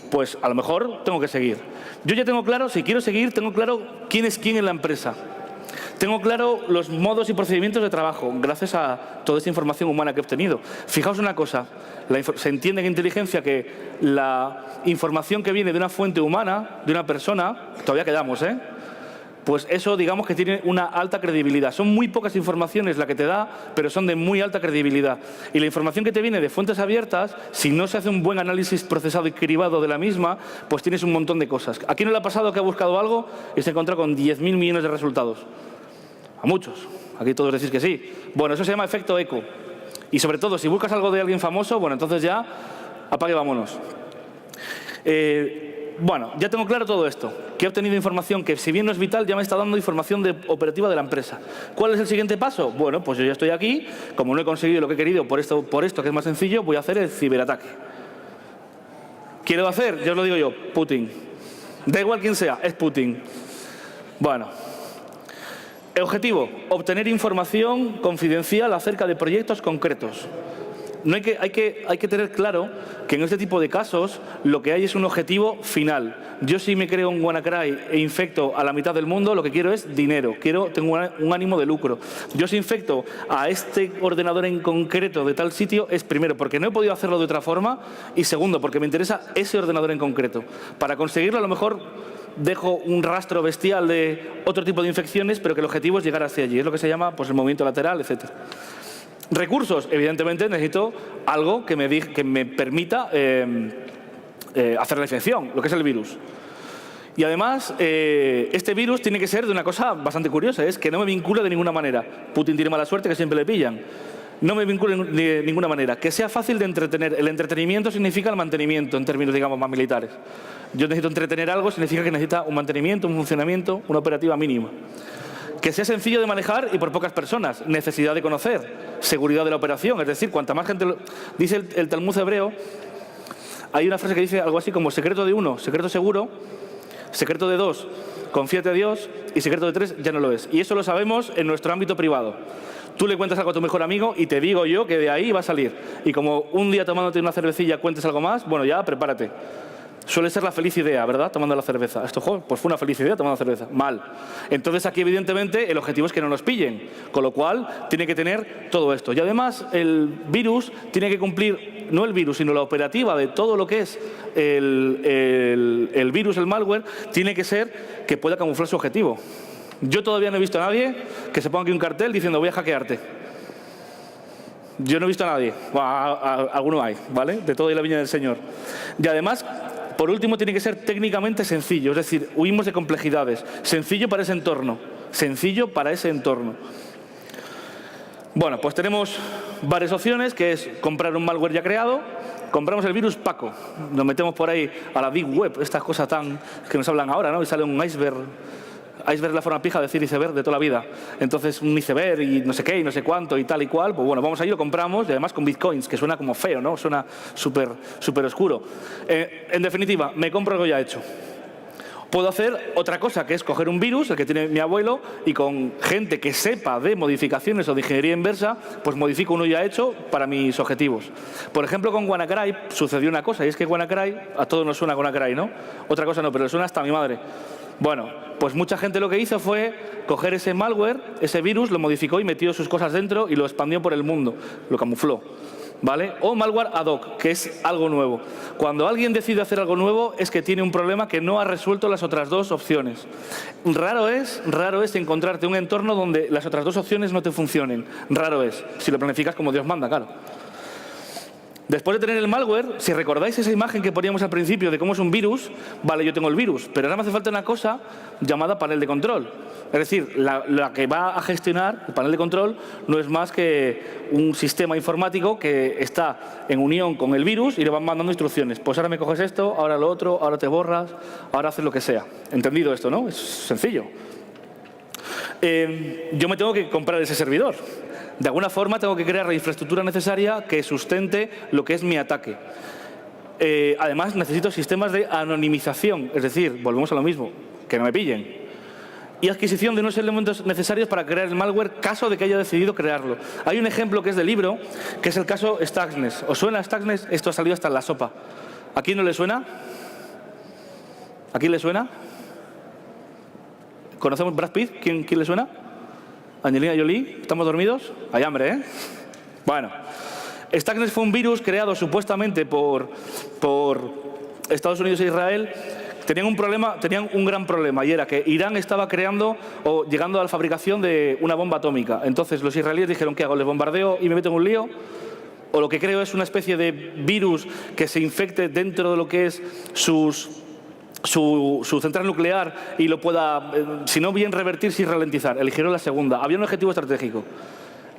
Pues a lo mejor tengo que seguir. Yo ya tengo claro, si quiero seguir, tengo claro quién es quién en la empresa. Tengo claro los modos y procedimientos de trabajo, gracias a toda esta información humana que he obtenido. Fijaos una cosa, se entiende en inteligencia que la información que viene de una fuente humana, de una persona, todavía quedamos, pues eso digamos que tiene una alta credibilidad. Son muy pocas informaciones la que te da, pero son de muy alta credibilidad. Y la información que te viene de fuentes abiertas, si no se hace un buen análisis procesado y cribado de la misma, pues tienes un montón de cosas. ¿A quién no le ha pasado que ha buscado algo y se ha encontrado con 10.000 millones de resultados? A muchos. Aquí todos decís que sí. Bueno, eso se llama efecto eco. Y sobre todo, si buscas algo de alguien famoso, bueno, entonces ya apague y vámonos. Bueno, ya tengo claro todo esto, que he obtenido información que, si bien no es vital, ya me está dando información operativa de la empresa. ¿Cuál es el siguiente paso? Bueno, pues yo ya estoy aquí, como no he conseguido lo que he querido por esto que es más sencillo, voy a hacer el ciberataque. ¿Quiero hacer? Ya os lo digo yo, Putin. Da igual quién sea, es Putin. Bueno. El objetivo, obtener información confidencial acerca de proyectos concretos. No hay que tener claro que en este tipo de casos lo que hay es un objetivo final. Yo si me creo un WannaCry e infecto a la mitad del mundo, lo que quiero es dinero, tengo un ánimo de lucro. Yo si infecto a este ordenador en concreto de tal sitio es primero porque no he podido hacerlo de otra forma y segundo porque me interesa ese ordenador en concreto. Para conseguirlo a lo mejor dejo un rastro bestial de otro tipo de infecciones, pero que el objetivo es llegar hacia allí. Es lo que se llama pues, el movimiento lateral, etc. Recursos, evidentemente necesito algo que me permita hacer la infección, lo que es el virus. Y además, este virus tiene que ser de una cosa bastante curiosa, es que no me vincula de ninguna manera. Putin tiene mala suerte que siempre le pillan. No me vincula de ninguna manera. Que sea fácil de entretener. El entretenimiento significa el mantenimiento en términos, digamos, más militares. Yo necesito entretener algo, significa que necesita un mantenimiento, un funcionamiento, una operativa mínima. Que sea sencillo de manejar y por pocas personas. Necesidad de conocer. Seguridad de la operación. Es decir, cuanta más gente... Dice el Talmud hebreo, hay una frase que dice algo así como secreto de uno, secreto seguro, secreto de dos, confíate a Dios, y secreto de tres, ya no lo es. Y eso lo sabemos en nuestro ámbito privado. Tú le cuentas algo a tu mejor amigo y te digo yo que de ahí va a salir. Y como un día tomándote una cervecilla cuentes algo más, bueno, ya prepárate. Suele ser la feliz idea, ¿verdad? Tomando la cerveza. Esto, joder, pues fue una feliz idea tomando la cerveza. Mal. Entonces aquí, evidentemente, el objetivo es que no nos pillen. Con lo cual, tiene que tener todo esto. Y además, el virus tiene que cumplir, no el virus, sino la operativa de todo lo que es el virus, el malware, tiene que ser que pueda camuflar su objetivo. Yo todavía no he visto a nadie que se ponga aquí un cartel diciendo voy a hackearte. Yo no he visto a nadie. Alguno hay, ¿vale? De todo y la viña del Señor. Y además, por último, tiene que ser técnicamente sencillo. Es decir, huimos de complejidades. Sencillo para ese entorno. Sencillo para ese entorno. Bueno, pues tenemos varias opciones, que es comprar un malware ya creado. Compramos el virus Paco, nos metemos por ahí a la Big Web, estas cosas tan que nos hablan ahora, ¿no? Y sale un iceberg. Iceberg es la forma pija de decir iceberg de toda la vida. Entonces, un iceberg y no sé qué y no sé cuánto y tal y cual. Pues bueno, vamos ahí, lo compramos y además con bitcoins, que suena como feo, ¿no? Suena súper oscuro. En definitiva, me compro algo ya hecho. Puedo hacer otra cosa, que es coger un virus, el que tiene mi abuelo, y con gente que sepa de modificaciones o de ingeniería inversa, pues modifico uno ya hecho para mis objetivos. Por ejemplo, con WannaCry sucedió una cosa, y es que WannaCry, a todos nos suena WannaCry, ¿no? Otra cosa no, pero le suena hasta a mi madre. Bueno, pues mucha gente lo que hizo fue coger ese malware, ese virus, lo modificó y metió sus cosas dentro y lo expandió por el mundo, lo camufló. ¿Vale? O malware ad hoc, que es algo nuevo. Cuando alguien decide hacer algo nuevo es que tiene un problema que no ha resuelto las otras dos opciones. Raro es encontrarte un entorno donde las otras dos opciones no te funcionen. Raro es, si lo planificas como Dios manda, claro. Después de tener el malware, si recordáis esa imagen que poníamos al principio de cómo es un virus, vale, yo tengo el virus, pero ahora me hace falta una cosa llamada panel de control. Es decir, la que va a gestionar el panel de control no es más que un sistema informático que está en unión con el virus y le van mandando instrucciones. Pues ahora me coges esto, ahora lo otro, ahora te borras, ahora haces lo que sea. ¿Entendido esto, no? Es sencillo. Yo me tengo que comprar ese servidor. De alguna forma tengo que crear la infraestructura necesaria que sustente lo que es mi ataque. Además, necesito sistemas de anonimización, es decir, volvemos a lo mismo, que no me pillen. Y adquisición de unos elementos necesarios para crear el malware, caso de que haya decidido crearlo. Hay un ejemplo que es del libro, que es el caso Stuxnet. ¿Os suena Stuxnet? Esto ha salido hasta en la sopa. ¿A quién no le suena? ¿A quién le suena? ¿Conocemos Brad Pitt? ¿Quién le suena? Angelina Jolie, ¿estamos dormidos? Hay hambre, ¿eh? Bueno, Stuxnet fue un virus creado supuestamente por Estados Unidos e Israel. Tenían un gran problema, y era que Irán estaba creando o llegando a la fabricación de una bomba atómica. Entonces los israelíes dijeron, ¿qué hago? ¿Les bombardeo y me meto en un lío? ¿O lo que creo es una especie de virus que se infecte dentro de lo que es su central nuclear y lo pueda, si no bien revertir, sí ralentizar? Eligieron la segunda. Había un objetivo estratégico.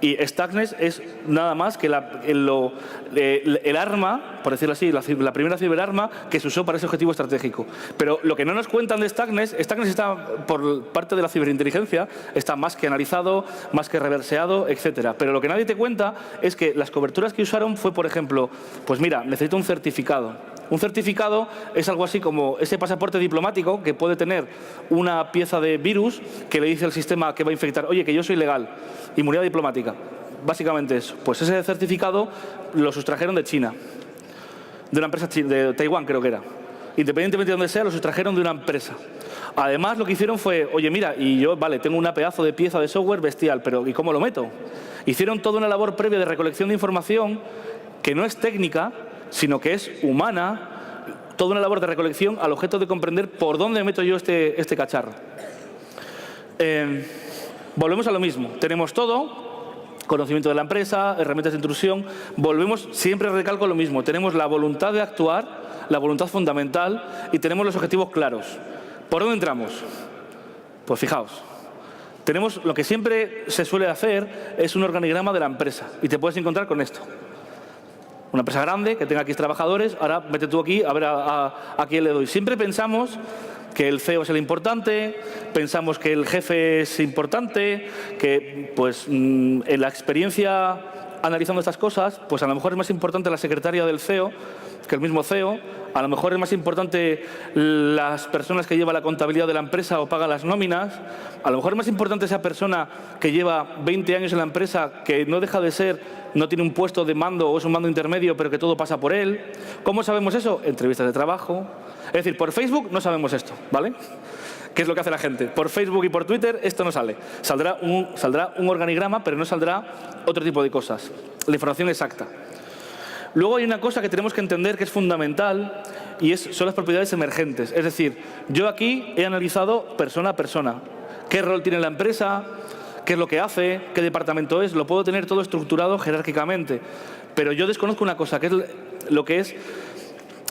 Y Stuxnet es nada más que el arma, por decirlo así, la primera ciberarma que se usó para ese objetivo estratégico. Pero lo que no nos cuentan de Stuxnet está, por parte de la ciberinteligencia, está más que analizado, más que reverseado, etc. Pero lo que nadie te cuenta es que las coberturas que usaron fue, por ejemplo, pues mira, necesito un certificado. Un certificado es algo así como ese pasaporte diplomático que puede tener una pieza de virus que le dice al sistema que va a infectar, oye, que yo soy legal, inmunidad diplomática. Básicamente eso. Pues ese certificado lo sustrajeron de China, de una empresa de Taiwán creo que era. Independientemente de donde sea, lo sustrajeron de una empresa. Además, lo que hicieron fue, oye, mira, y yo, vale, tengo una pedazo de pieza de software bestial, pero ¿y cómo lo meto? Hicieron toda una labor previa de recolección de información que no es técnica, sino que es humana, toda una labor de recolección al objeto de comprender por dónde meto yo este cacharro. Volvemos a lo mismo. Tenemos todo, conocimiento de la empresa, herramientas de intrusión. Volvemos, siempre recalco lo mismo. Tenemos la voluntad de actuar, la voluntad fundamental y tenemos los objetivos claros. ¿Por dónde entramos? Pues fijaos. Tenemos lo que siempre se suele hacer es un organigrama de la empresa y te puedes encontrar con esto. Una empresa grande que tenga aquí trabajadores, ahora vete tú aquí a ver a quién le doy. Siempre pensamos que el CEO es el importante, pensamos que el jefe es importante, que pues en la experiencia analizando estas cosas, pues a lo mejor es más importante la secretaria del CEO que el mismo CEO, a lo mejor es más importante las personas que llevan la contabilidad de la empresa o pagan las nóminas, a lo mejor es más importante esa persona que lleva 20 años en la empresa, que no deja de ser, no tiene un puesto de mando o es un mando intermedio, pero que todo pasa por él. ¿Cómo sabemos eso? Entrevistas de trabajo. Es decir, por Facebook no sabemos esto, ¿vale? ¿Qué es lo que hace la gente? Por Facebook y por Twitter esto no sale. Saldrá un organigrama, pero no saldrá otro tipo de cosas. La información exacta. Luego hay una cosa que tenemos que entender que es fundamental y son las propiedades emergentes. Es decir, yo aquí he analizado persona a persona. ¿Qué rol tiene la empresa? ¿Qué es lo que hace? ¿Qué departamento es? Lo puedo tener todo estructurado jerárquicamente. Pero yo desconozco una cosa, que es lo que es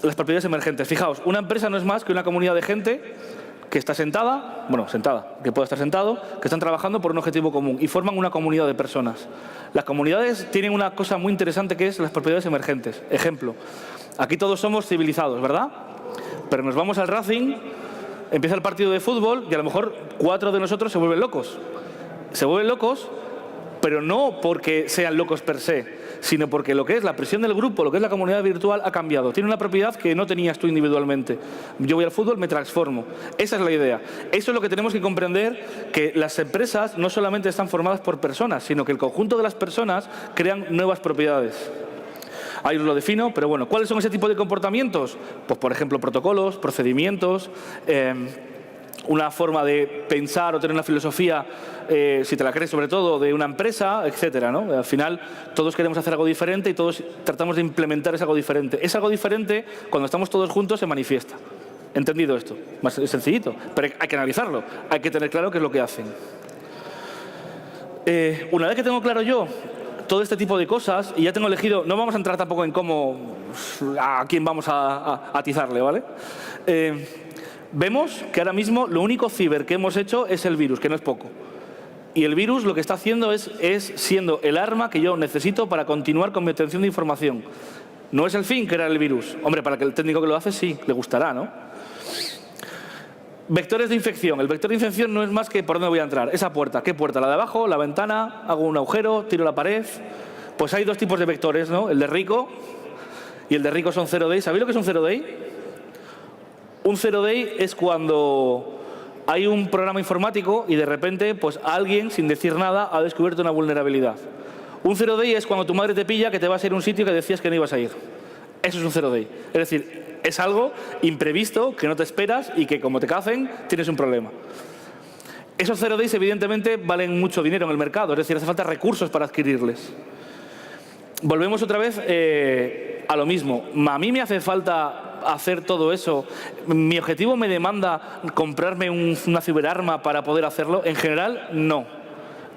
las propiedades emergentes. Fijaos, una empresa no es más que una comunidad de gente que está sentada, que puede estar sentado, que están trabajando por un objetivo común y forman una comunidad de personas. Las comunidades tienen una cosa muy interesante que es las propiedades emergentes. Ejemplo, aquí todos somos civilizados, ¿verdad? Pero nos vamos al Racing, empieza el partido de fútbol y a lo mejor 4 de nosotros se vuelven locos. Se vuelven locos, pero no porque sean locos per se, sino porque lo que es la presión del grupo, lo que es la comunidad virtual ha cambiado. Tiene una propiedad que no tenías tú individualmente. Yo voy al fútbol, me transformo. Esa es la idea. Eso es lo que tenemos que comprender, que las empresas no solamente están formadas por personas, sino que el conjunto de las personas crean nuevas propiedades. Ahí os lo defino, pero bueno, ¿cuáles son ese tipo de comportamientos? Pues, por ejemplo, protocolos, procedimientos, una forma de pensar o tener una filosofía, si te la crees sobre todo, de una empresa, etcétera, ¿no? Al final, todos queremos hacer algo diferente y todos tratamos de implementar ese algo diferente. Ese algo diferente, cuando estamos todos juntos, se manifiesta. ¿Entendido esto? Más sencillito, pero hay que analizarlo, hay que tener claro qué es lo que hacen. Una vez que tengo claro yo todo este tipo de cosas, y ya tengo elegido, no vamos a entrar tampoco en cómo, a quién vamos a atizarle, ¿vale? Vemos que ahora mismo lo único ciber que hemos hecho es el virus, que no es poco. Y el virus lo que está haciendo es siendo el arma que yo necesito para continuar con mi obtención de información. No es el fin crear el virus. Hombre, para que el técnico que lo hace sí, le gustará, ¿no? Vectores de infección. El vector de infección no es más que por dónde voy a entrar. Esa puerta. ¿Qué puerta? ¿La de abajo? ¿La ventana? ¿Hago un agujero? ¿Tiro la pared? Pues hay dos tipos de vectores, ¿no? El de rico y el de rico son 0 day. ¿Sabéis lo que es un 0 day? Un 0 day es cuando hay un programa informático y de repente pues alguien, sin decir nada, ha descubierto una vulnerabilidad. Un 0 day es cuando tu madre te pilla que te vas a ir a un sitio que decías que no ibas a ir. Eso es un 0 day. Es decir, es algo imprevisto, que no te esperas y que como te cacen, tienes un problema. Esos 0 days evidentemente valen mucho dinero en el mercado, es decir, hace falta recursos para adquirirles. Volvemos otra vez a lo mismo. A mí me hace falta hacer todo eso. ¿Mi objetivo me demanda comprarme una ciberarma para poder hacerlo? En general, no.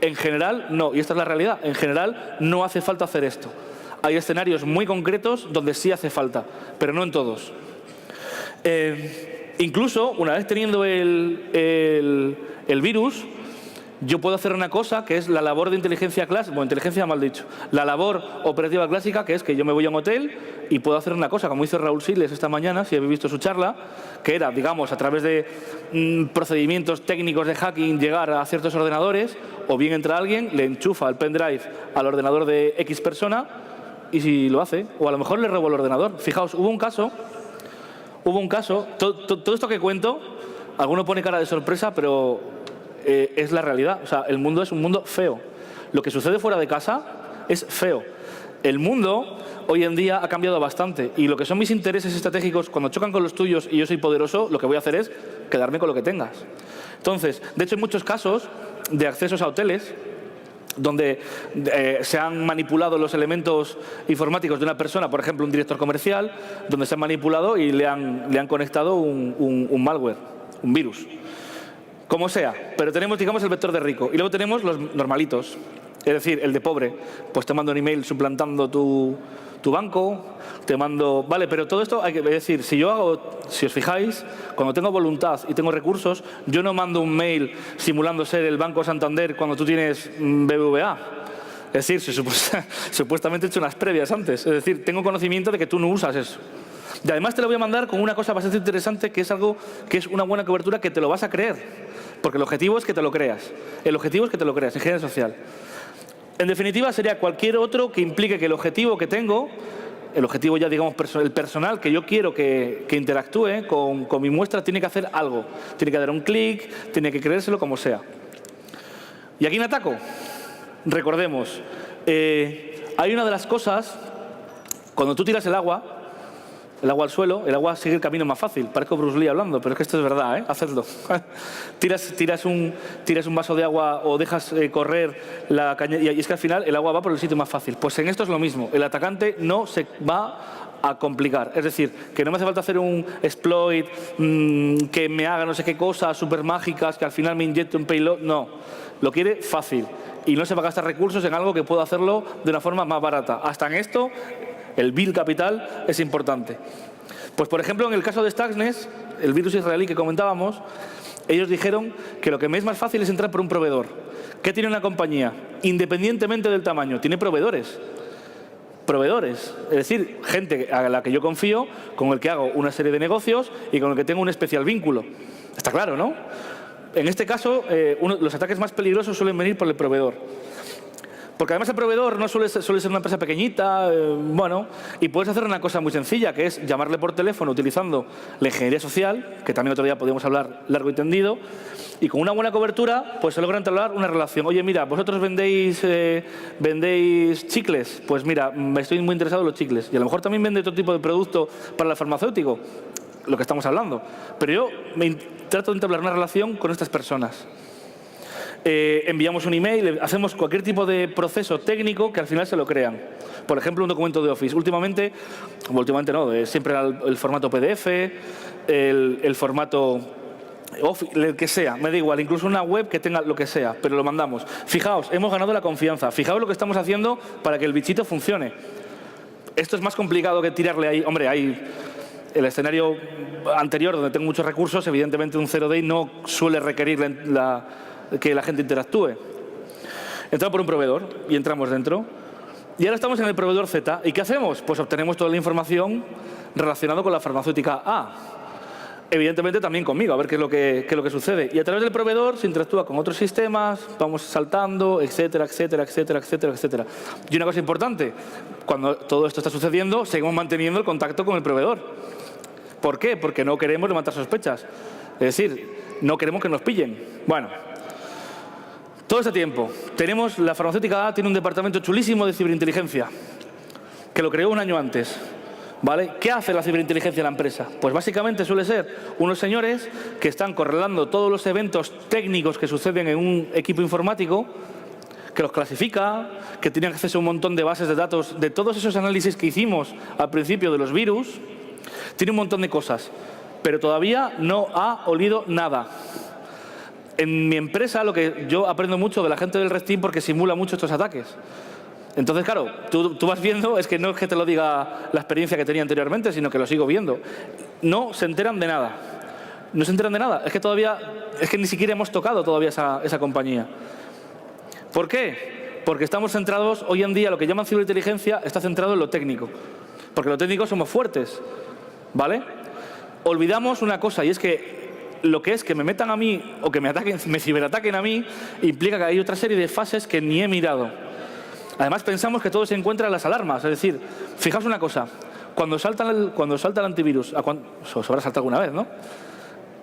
En general, no. Y esta es la realidad. En general, no hace falta hacer esto. Hay escenarios muy concretos donde sí hace falta, pero no en todos. Incluso, una vez teniendo el virus, yo puedo hacer una cosa que es la labor de inteligencia clásica, bueno, inteligencia mal dicho, la labor operativa clásica, que es que yo me voy a un hotel y puedo hacer una cosa, como hizo Raúl Siles esta mañana, si habéis visto su charla, que era, digamos, a través de procedimientos técnicos de hacking, llegar a ciertos ordenadores, o bien entra alguien, le enchufa el pendrive al ordenador de X persona y si lo hace, o a lo mejor le robo el ordenador. Fijaos, hubo un caso, todo esto que cuento, alguno pone cara de sorpresa, pero es la realidad. O sea, el mundo es un mundo feo. Lo que sucede fuera de casa es feo. El mundo hoy en día ha cambiado bastante y lo que son mis intereses estratégicos, cuando chocan con los tuyos y yo soy poderoso, lo que voy a hacer es quedarme con lo que tengas. Entonces, de hecho, hay muchos casos de accesos a hoteles donde se han manipulado los elementos informáticos de una persona, por ejemplo, un director comercial, donde se han manipulado y le han conectado un malware, un virus. Como sea, pero tenemos, digamos, el vector de rico y luego tenemos los normalitos, es decir, el de pobre. Pues te mando un email suplantando tu banco, te mando... Vale, pero todo esto hay que decir, si os fijáis, cuando tengo voluntad y tengo recursos, yo no mando un mail simulando ser el Banco Santander cuando tú tienes BBVA. Es decir, supuestamente he hecho unas previas antes. Es decir, tengo conocimiento de que tú no usas eso. Y además te lo voy a mandar con una cosa bastante interesante, que es algo que es una buena cobertura que te lo vas a creer. Porque el objetivo es que te lo creas. El objetivo es que te lo creas, ingeniería social. En definitiva, sería cualquier otro que implique que el objetivo que tengo, el objetivo ya, digamos, el personal que yo quiero que interactúe con mi muestra, tiene que hacer algo. Tiene que dar un clic, tiene que creérselo, como sea. ¿Y a quién ataco? Recordemos, hay una de las cosas, cuando tú tiras el agua al suelo, el agua sigue el camino más fácil. Parezco Bruce Lee hablando, pero es que esto es verdad, ¿eh? Hacedlo. tiras un vaso de agua o dejas correr la caña, y es que al final el agua va por el sitio más fácil. Pues en esto es lo mismo. El atacante no se va a complicar. Es decir, que no me hace falta hacer un exploit que me haga no sé qué cosas súper mágicas, que al final me inyecte un payload. No, lo quiere fácil. Y no se va a gastar recursos en algo que pueda hacerlo de una forma más barata. Hasta en esto, el build capital es importante. Pues, por ejemplo, en el caso de Stuxnet, el virus israelí que comentábamos, ellos dijeron que lo que me es más fácil es entrar por un proveedor. ¿Qué tiene una compañía? Independientemente del tamaño, tiene proveedores. Proveedores, es decir, gente a la que yo confío, con el que hago una serie de negocios y con el que tengo un especial vínculo. Está claro, ¿no? En este caso, los ataques más peligrosos suelen venir por el proveedor. Porque además el proveedor no suele ser una empresa pequeñita, bueno, y puedes hacer una cosa muy sencilla, que es llamarle por teléfono utilizando la ingeniería social, que también otro día podríamos hablar largo y tendido, y con una buena cobertura, pues se logra entablar una relación. Oye, mira, vosotros vendéis chicles, pues mira, me estoy muy interesado en los chicles. Y a lo mejor también vende otro tipo de producto para el farmacéutico, lo que estamos hablando. Pero yo trato de entablar una relación con estas personas. Enviamos un email, hacemos cualquier tipo de proceso técnico que al final se lo crean. Por ejemplo, un documento de Office. Últimamente no, siempre era el formato PDF, el formato Office, el que sea, me da igual, incluso una web que tenga lo que sea, pero lo mandamos. Fijaos, hemos ganado la confianza, fijaos lo que estamos haciendo para que el bichito funcione. Esto es más complicado que tirarle ahí. Hombre, hay el escenario anterior donde tengo muchos recursos, evidentemente un 0-day no suele requerir que la gente interactúe. Entramos por un proveedor y entramos dentro. Y ahora estamos en el proveedor Z. ¿Y qué hacemos? Pues obtenemos toda la información relacionada con la farmacéutica A. Evidentemente también conmigo, a ver qué es lo que sucede. Y a través del proveedor se interactúa con otros sistemas, vamos saltando, etcétera, etcétera, etcétera, etcétera, etcétera. Y una cosa importante, cuando todo esto está sucediendo, seguimos manteniendo el contacto con el proveedor. ¿Por qué? Porque no queremos levantar sospechas. Es decir, no queremos que nos pillen. Bueno, todo este tiempo, la farmacéutica A tiene un departamento chulísimo de ciberinteligencia, que lo creó un año antes. ¿Vale? ¿Qué hace la ciberinteligencia de la empresa? Pues básicamente suele ser unos señores que están correlando todos los eventos técnicos que suceden en un equipo informático, que los clasifica, que tienen acceso a un montón de bases de datos de todos esos análisis que hicimos al principio de los virus. Tiene un montón de cosas, pero todavía no ha olido nada. En mi empresa, lo que yo aprendo mucho de la gente del Red Team porque simula mucho estos ataques. Entonces, claro, tú vas viendo, es que no es que te lo diga la experiencia que tenía anteriormente, sino que lo sigo viendo. No se enteran de nada. No se enteran de nada. Es que ni siquiera hemos tocado todavía esa compañía. ¿Por qué? Porque estamos centrados, hoy en día, lo que llaman ciberinteligencia está centrado en lo técnico. Porque lo técnico somos fuertes, ¿vale? Olvidamos una cosa, y es que lo que es que me metan a mí o que me ciberataquen a mí implica que hay otra serie de fases que ni he mirado. Además, pensamos que todo se encuentra en las alarmas. Es decir, fijaos una cosa, cuando salta el antivirus, os habrá saltado alguna vez, ¿no?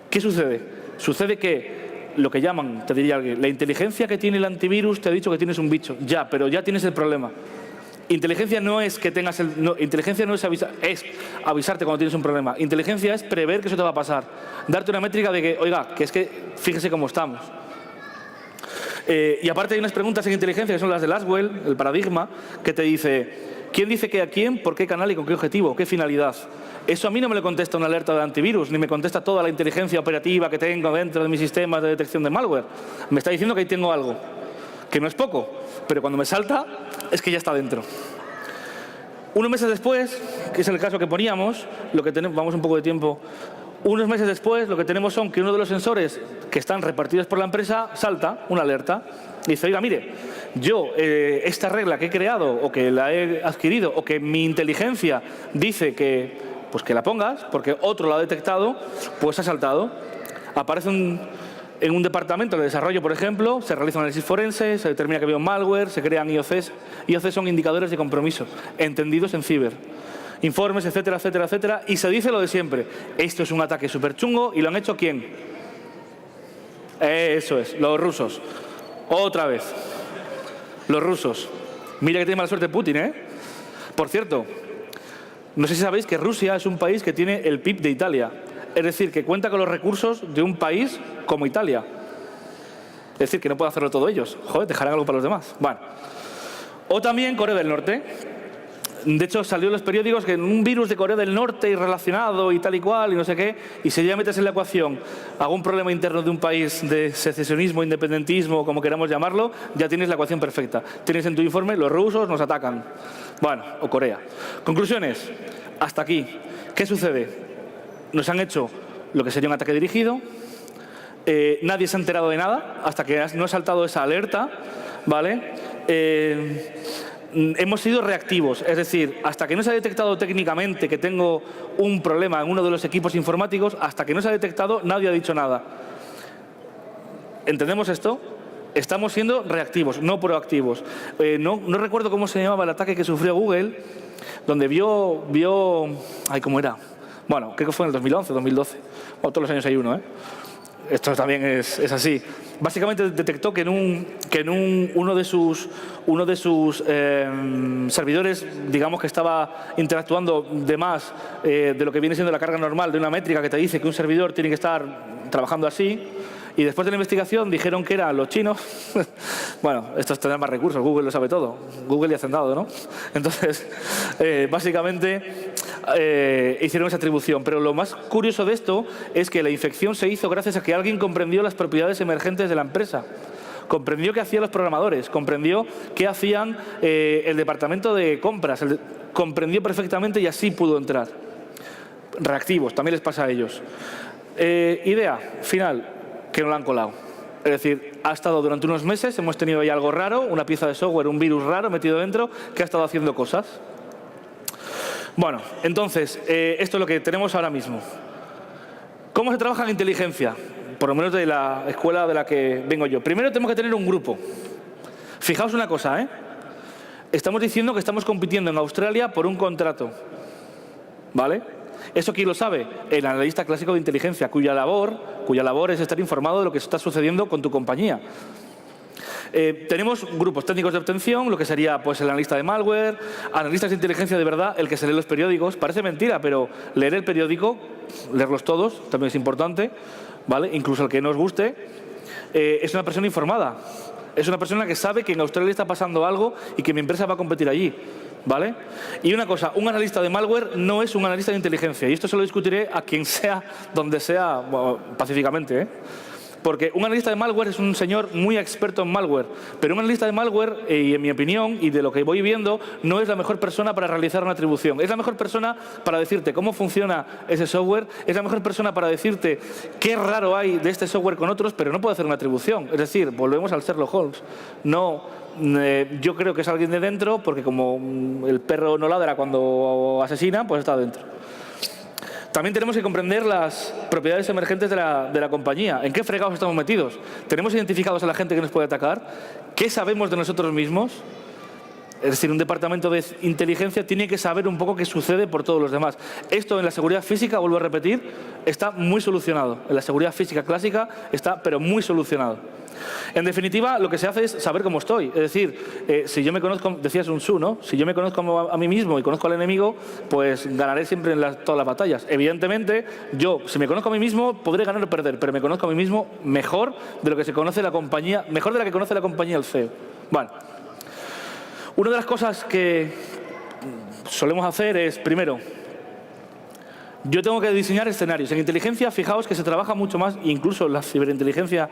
¿Qué sucede? Sucede que lo que llaman, te diría alguien, la inteligencia que tiene el antivirus te ha dicho que tienes un bicho. Ya, pero ya tienes el problema. Inteligencia no es que tengas inteligencia no es avisarte cuando tienes un problema. Inteligencia es prever que eso te va a pasar. Darte una métrica de que, oiga, que es que fíjese cómo estamos. Y aparte hay unas preguntas en inteligencia que son las de Laswell, el paradigma, que te dice, ¿quién dice qué a quién, por qué canal y con qué objetivo, qué finalidad? Eso a mí no me lo contesta una alerta de antivirus, ni me contesta toda la inteligencia operativa que tengo dentro de mis sistemas de detección de malware. Me está diciendo que ahí tengo algo, que no es poco, pero cuando me salta es que ya está dentro. Unos meses después, que es el caso que poníamos, lo que tenemos, vamos un poco de tiempo. Unos meses después, lo que tenemos son que uno de los sensores que están repartidos por la empresa salta una alerta y dice, oiga, mire, yo esta regla que he creado o que la he adquirido o que mi inteligencia dice que la pongas porque otro la ha detectado, pues ha saltado. Aparece en un departamento de desarrollo, por ejemplo, se realiza un análisis forense, se determina que había un malware, se crean IOCs. IOCs son indicadores de compromiso, entendidos en ciber. Informes, etcétera, etcétera, etcétera, y se dice lo de siempre. Esto es un ataque súper chungo y lo han hecho ¿quién? Eso es, los rusos. Otra vez. Los rusos. Mira que tiene mala suerte Putin, ¿eh? Por cierto, no sé si sabéis que Rusia es un país que tiene el PIB de Italia. Es decir, que cuenta con los recursos de un país como Italia. Es decir, que no pueden hacerlo todos ellos. Joder, dejarán algo para los demás. Bueno. O también Corea del Norte. De hecho, salió en los periódicos que en un virus de Corea del Norte y relacionado y tal y cual y no sé qué, y si ya metes en la ecuación algún problema interno de un país de secesionismo, independentismo, como queramos llamarlo, ya tienes la ecuación perfecta. Tienes en tu informe, los rusos nos atacan. Bueno, o Corea. Conclusiones. Hasta aquí. ¿Qué sucede? Nos han hecho lo que sería un ataque dirigido. Nadie se ha enterado de nada hasta que no ha saltado esa alerta, ¿vale? Hemos sido reactivos, es decir, hasta que no se ha detectado técnicamente que tengo un problema en uno de los equipos informáticos, hasta que no se ha detectado, nadie ha dicho nada. ¿Entendemos esto? Estamos siendo reactivos, no proactivos. No recuerdo cómo se llamaba el ataque que sufrió Google, donde vio ay, ¿cómo era? Bueno, creo que fue en el 2011, 2012. O todos los años hay uno, ¿eh? Esto también es así. Básicamente detectó que uno de sus servidores, digamos que estaba interactuando de más de lo que viene siendo la carga normal de una métrica que te dice que un servidor tiene que estar trabajando así. Y después de la investigación dijeron que eran los chinos. Bueno, estos tendrán más recursos, Google lo sabe todo. Google y Hacendado, ¿no? Entonces, básicamente hicieron esa atribución. Pero lo más curioso de esto es que la infección se hizo gracias a que alguien comprendió las propiedades emergentes de la empresa. Comprendió qué hacían los programadores, comprendió qué hacían el departamento de compras, comprendió perfectamente y así pudo entrar. Reactivos, también les pasa a ellos. Idea final, que no la han colado. Es decir, ha estado durante unos meses, hemos tenido ahí algo raro, una pieza de software, un virus raro metido dentro, que ha estado haciendo cosas. Bueno, entonces, esto es lo que tenemos ahora mismo. ¿Cómo se trabaja en inteligencia? Por lo menos de la escuela de la que vengo yo. Primero tenemos que tener un grupo. Fijaos una cosa, ¿eh? Estamos diciendo que estamos compitiendo en Australia por un contrato. ¿Vale? ¿Eso quién lo sabe? El analista clásico de inteligencia, cuya labor es estar informado de lo que está sucediendo con tu compañía. Tenemos grupos técnicos de obtención, lo que sería pues, el analista de malware, analistas de inteligencia de verdad, el que se lee los periódicos. Parece mentira, pero leer el periódico, leerlos todos, también es importante, ¿vale? Incluso el que no os guste, es una persona informada. Es una persona que sabe que en Australia está pasando algo y que mi empresa va a competir allí. ¿Vale? Y una cosa, un analista de malware no es un analista de inteligencia. Y esto se lo discutiré a quien sea, donde sea, bueno, pacíficamente, ¿eh? Porque un analista de malware es un señor muy experto en malware. Pero un analista de malware, y en mi opinión, y de lo que voy viendo, no es la mejor persona para realizar una atribución. Es la mejor persona para decirte cómo funciona ese software. Es la mejor persona para decirte qué raro hay de este software con otros, pero no puede hacer una atribución. Es decir, volvemos al Sherlock Holmes. Yo creo que es alguien de dentro, porque como el perro no ladra cuando asesina, pues está dentro. También tenemos que comprender las propiedades emergentes de la compañía. ¿En qué fregados estamos metidos? ¿Tenemos identificados a la gente que nos puede atacar? ¿Qué sabemos de nosotros mismos? Es decir, un departamento de inteligencia tiene que saber un poco qué sucede por todos los demás. Esto en la seguridad física, vuelvo a repetir, está muy solucionado. En la seguridad física clásica está, pero muy solucionado. En definitiva, lo que se hace es saber cómo estoy. Es decir, si yo me conozco, decía Sun Tzu, ¿no? Si yo me conozco a mí mismo y conozco al enemigo, pues ganaré siempre en todas las batallas. Evidentemente, yo, si me conozco a mí mismo, podré ganar o perder, pero me conozco a mí mismo mejor de lo que se conoce la compañía, mejor de la que conoce la compañía el CEO. Bueno, una de las cosas que solemos hacer es, primero, yo tengo que diseñar escenarios. En inteligencia, fijaos que se trabaja mucho más, incluso en la ciberinteligencia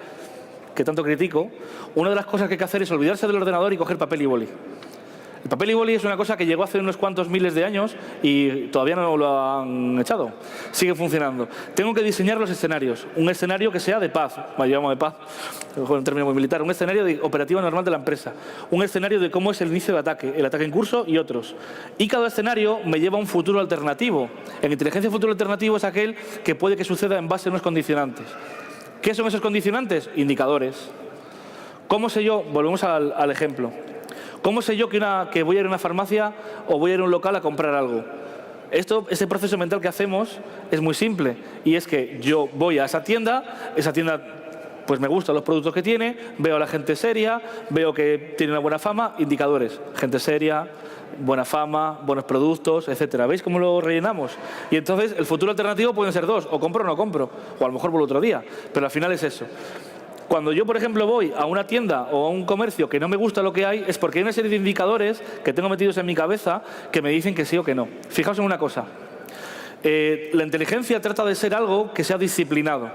que tanto critico, una de las cosas que hay que hacer es olvidarse del ordenador y coger papel y boli. El papel y boli es una cosa que llegó hace unos cuantos miles de años y todavía no lo han echado. Sigue funcionando. Tengo que diseñar los escenarios. Un escenario que sea de paz, llamamos de paz, con un término muy militar. Un escenario de operativa normal de la empresa. Un escenario de cómo es el inicio de ataque, el ataque en curso y otros. Y cada escenario me lleva a un futuro alternativo. En inteligencia, futuro alternativo es aquel que puede que suceda en base a unos condicionantes. ¿Qué son esos condicionantes? Indicadores. ¿Cómo sé yo? Volvemos al ejemplo. ¿Cómo sé yo que voy a ir a una farmacia o voy a ir a un local a comprar algo? Ese proceso mental que hacemos es muy simple. Y es que yo voy a esa tienda pues me gustan los productos que tiene, veo a la gente seria, veo que tiene una buena fama, indicadores. Gente seria, buena fama, buenos productos, etcétera. ¿Veis cómo lo rellenamos? Y entonces el futuro alternativo pueden ser dos, o compro o no compro, o a lo mejor por otro día, pero al final es eso. Cuando yo, por ejemplo, voy a una tienda o a un comercio que no me gusta lo que hay, es porque hay una serie de indicadores que tengo metidos en mi cabeza que me dicen que sí o que no. Fijaos en una cosa. La inteligencia trata de ser algo que sea disciplinado.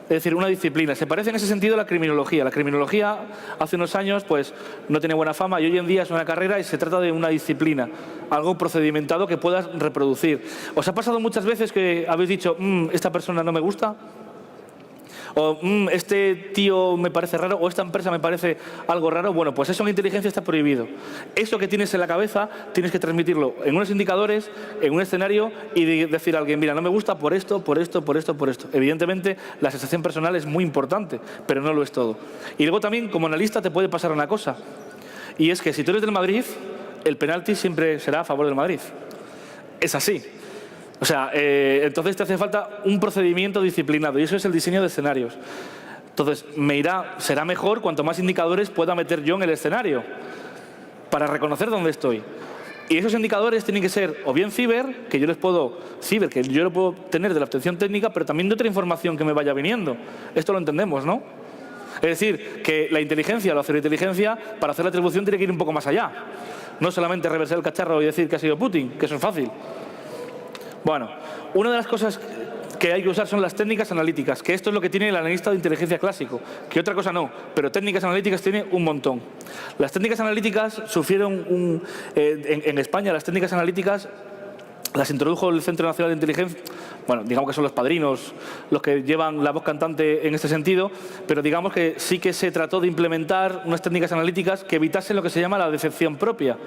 Es decir, una disciplina. Se parece en ese sentido a la criminología. La criminología hace unos años pues, no tenía buena fama y hoy en día es una carrera y se trata de una disciplina, algo procedimentado que puedas reproducir. ¿Os ha pasado muchas veces que habéis dicho, esta persona no me gusta? O este tío me parece raro, o esta empresa me parece algo raro? Bueno, pues eso en inteligencia está prohibido. Eso que tienes en la cabeza tienes que transmitirlo en unos indicadores, en un escenario y decir a alguien, mira, no me gusta por esto, por esto, por esto, por esto. Evidentemente la sensación personal es muy importante, pero no lo es todo. Y luego también como analista te puede pasar una cosa, y es que si tú eres del Madrid, el penalti siempre será a favor del Madrid. Es así. O sea, entonces te hace falta un procedimiento disciplinado y eso es el diseño de escenarios. Entonces, será mejor cuanto más indicadores pueda meter yo en el escenario para reconocer dónde estoy. Y esos indicadores tienen que ser o bien ciber, que yo lo puedo tener de la obtención técnica, pero también de otra información que me vaya viniendo. Esto lo entendemos, ¿no? Es decir, que la inteligencia, la ciberinteligencia, para hacer la atribución tiene que ir un poco más allá. No solamente reversar el cacharro y decir que ha sido Putin, que eso es fácil. Bueno, una de las cosas que hay que usar son las técnicas analíticas, que esto es lo que tiene el analista de inteligencia clásico, que otra cosa no, pero técnicas analíticas tiene un montón. Las técnicas analíticas sufrieron en España, las técnicas analíticas las introdujo el Centro Nacional de Inteligencia, bueno, digamos que son los padrinos los que llevan la voz cantante en este sentido, pero digamos que sí que se trató de implementar unas técnicas analíticas que evitasen lo que se llama la decepción propia.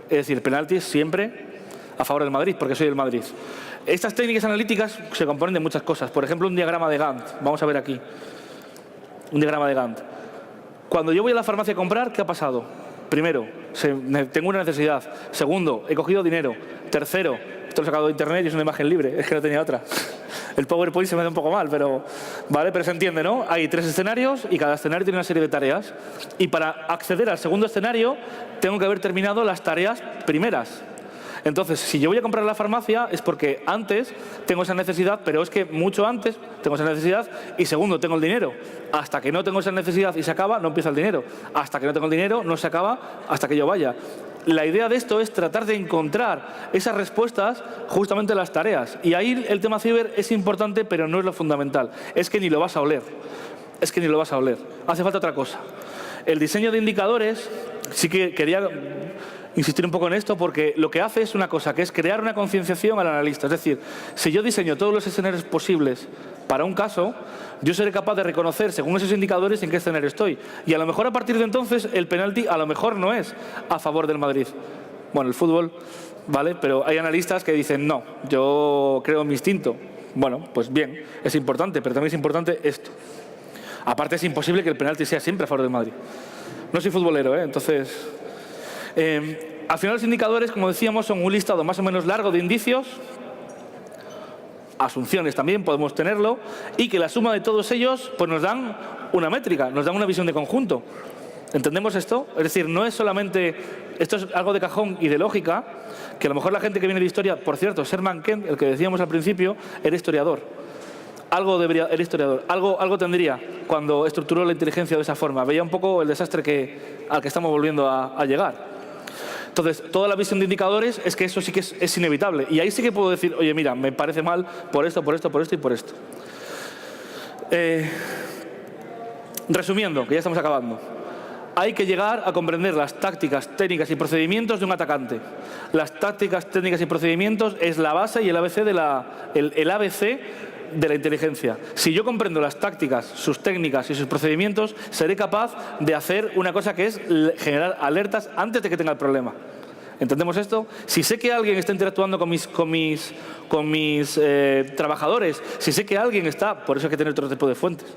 Es decir, penaltis siempre a favor del Madrid, porque soy del Madrid. Estas técnicas analíticas se componen de muchas cosas. Por ejemplo, un diagrama de Gantt. Vamos a ver aquí. Un diagrama de Gantt. Cuando yo voy a la farmacia a comprar, ¿qué ha pasado? Primero, tengo una necesidad. Segundo, he cogido dinero. Tercero, esto lo he sacado de internet y es una imagen libre. Es que no tenía otra. El PowerPoint se me hace un poco mal, pero se entiende, ¿no? Hay 3 escenarios y cada escenario tiene una serie de tareas. Y para acceder al segundo escenario, tengo que haber terminado las tareas primeras. Entonces, si yo voy a comprar a la farmacia es porque antes tengo esa necesidad, pero es que mucho antes tengo esa necesidad y segundo, tengo el dinero. Hasta que no tengo esa necesidad y se acaba, no empieza el dinero. Hasta que no tengo el dinero, no se acaba hasta que yo vaya. La idea de esto es tratar de encontrar esas respuestas justamente a las tareas. Y ahí el tema ciber es importante, pero no es lo fundamental. Es que ni lo vas a oler. Es que ni lo vas a oler. Hace falta otra cosa. El diseño de indicadores, sí que quería insistir un poco en esto porque lo que hace es una cosa, que es crear una concienciación al analista. Es decir, si yo diseño todos los escenarios posibles para un caso, yo seré capaz de reconocer, según esos indicadores, en qué escenario estoy. Y a lo mejor a partir de entonces el penalti a lo mejor no es a favor del Madrid. Bueno, el fútbol, ¿vale? Pero hay analistas que dicen, no, yo creo en mi instinto. Bueno, pues bien, es importante, pero también es importante esto. Aparte es imposible que el penalti sea siempre a favor del Madrid. No soy futbolero, entonces... al final los indicadores, como decíamos, son un listado más o menos largo de indicios, asunciones también podemos tenerlo, y que la suma de todos ellos pues nos dan una métrica, nos dan una visión de conjunto. ¿Entendemos esto? Es decir, no es solamente... Esto es algo de cajón y de lógica, que a lo mejor la gente que viene de historia... Por cierto, Sherman Kent, el que decíamos al principio, era historiador. Era historiador. Algo tendría cuando estructuró la inteligencia de esa forma. Veía un poco el desastre al que estamos volviendo a llegar. Entonces, toda la visión de indicadores es que eso sí que es inevitable. Y ahí sí que puedo decir, oye, mira, me parece mal por esto, por esto, por esto y por esto. Resumiendo, que ya estamos acabando. Hay que llegar a comprender las tácticas, técnicas y procedimientos de un atacante. Las tácticas, técnicas y procedimientos es la base y el ABC el ABC de la inteligencia. Si yo comprendo las tácticas, sus técnicas y sus procedimientos, seré capaz de hacer una cosa que es generar alertas antes de que tenga el problema. ¿Entendemos esto? Si sé que alguien está interactuando con mis trabajadores, si sé que alguien está, por eso hay que tener otro tipo de fuentes,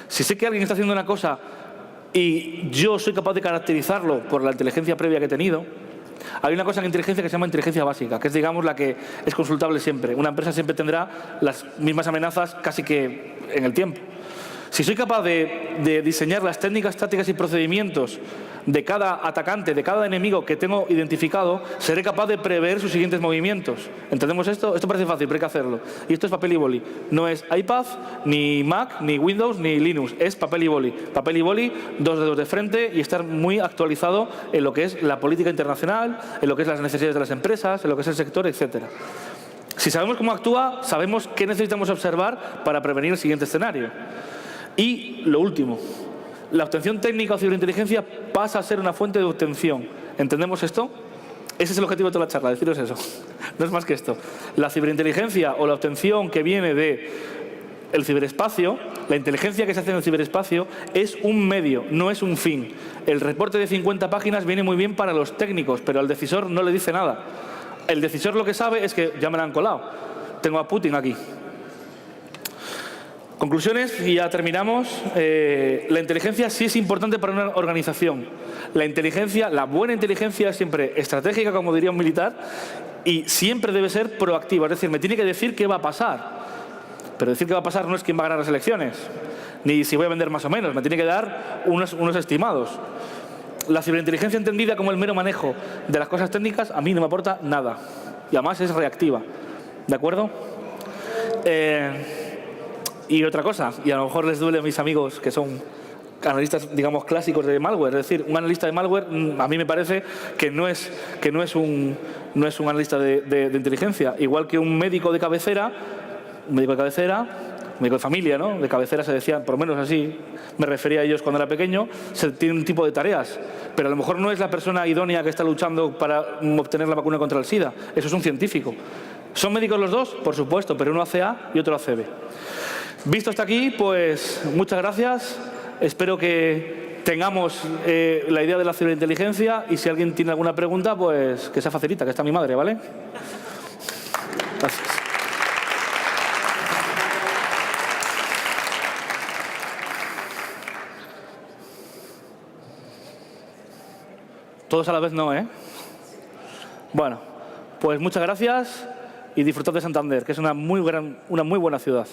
si sé que alguien está haciendo una cosa y yo soy capaz de caracterizarlo por la inteligencia previa que he tenido, hay una cosa en inteligencia que se llama inteligencia básica, que es, digamos, la que es consultable siempre. Una empresa siempre tendrá las mismas amenazas casi que en el tiempo. Si soy capaz de diseñar las técnicas, tácticas y procedimientos de cada atacante, de cada enemigo que tengo identificado, seré capaz de prever sus siguientes movimientos. ¿Entendemos esto? Esto parece fácil, pero hay que hacerlo. Y esto es papel y boli. No es iPad, ni Mac, ni Windows, ni Linux. Es papel y boli. Papel y boli, 2 dedos de frente y estar muy actualizado en lo que es la política internacional, en lo que es las necesidades de las empresas, en lo que es el sector, etcétera. Si sabemos cómo actúa, sabemos qué necesitamos observar para prevenir el siguiente escenario. Y lo último, la obtención técnica o ciberinteligencia pasa a ser una fuente de obtención. ¿Entendemos esto? Ese es el objetivo de toda la charla, deciros eso. No es más que esto. La ciberinteligencia o la obtención que viene del ciberespacio, la inteligencia que se hace en el ciberespacio, es un medio, no es un fin. El reporte de 50 páginas viene muy bien para los técnicos, pero al decisor no le dice nada. El decisor lo que sabe es que ya me la han colado. Tengo a Putin aquí. Conclusiones, y ya terminamos. La inteligencia sí es importante para una organización. La inteligencia, la buena inteligencia es siempre estratégica, como diría un militar, y siempre debe ser proactiva. Es decir, me tiene que decir qué va a pasar. Pero decir qué va a pasar no es quién va a ganar las elecciones, ni si voy a vender más o menos. Me tiene que dar unos estimados. La ciberinteligencia entendida como el mero manejo de las cosas técnicas a mí no me aporta nada. Y además es reactiva. ¿De acuerdo? Y otra cosa, y a lo mejor les duele a mis amigos que son analistas, digamos, clásicos de malware. Es decir, un analista de malware a mí me parece que no es un analista de inteligencia. Igual que un médico de cabecera, médico de familia, ¿no? De cabecera se decía, por lo menos así me refería a ellos cuando era pequeño, se tiene un tipo de tareas, pero a lo mejor no es la persona idónea que está luchando para obtener la vacuna contra el SIDA. Eso es un científico. ¿Son médicos los dos? Por supuesto, pero uno hace A y otro hace B. Visto hasta aquí, pues muchas gracias. Espero que tengamos la idea de la ciberinteligencia, y si alguien tiene alguna pregunta, pues que sea facilita, que está mi madre, ¿vale? Gracias. Todos a la vez no, ¿eh? Bueno, pues muchas gracias y disfrutad de Santander, que es una muy buena ciudad.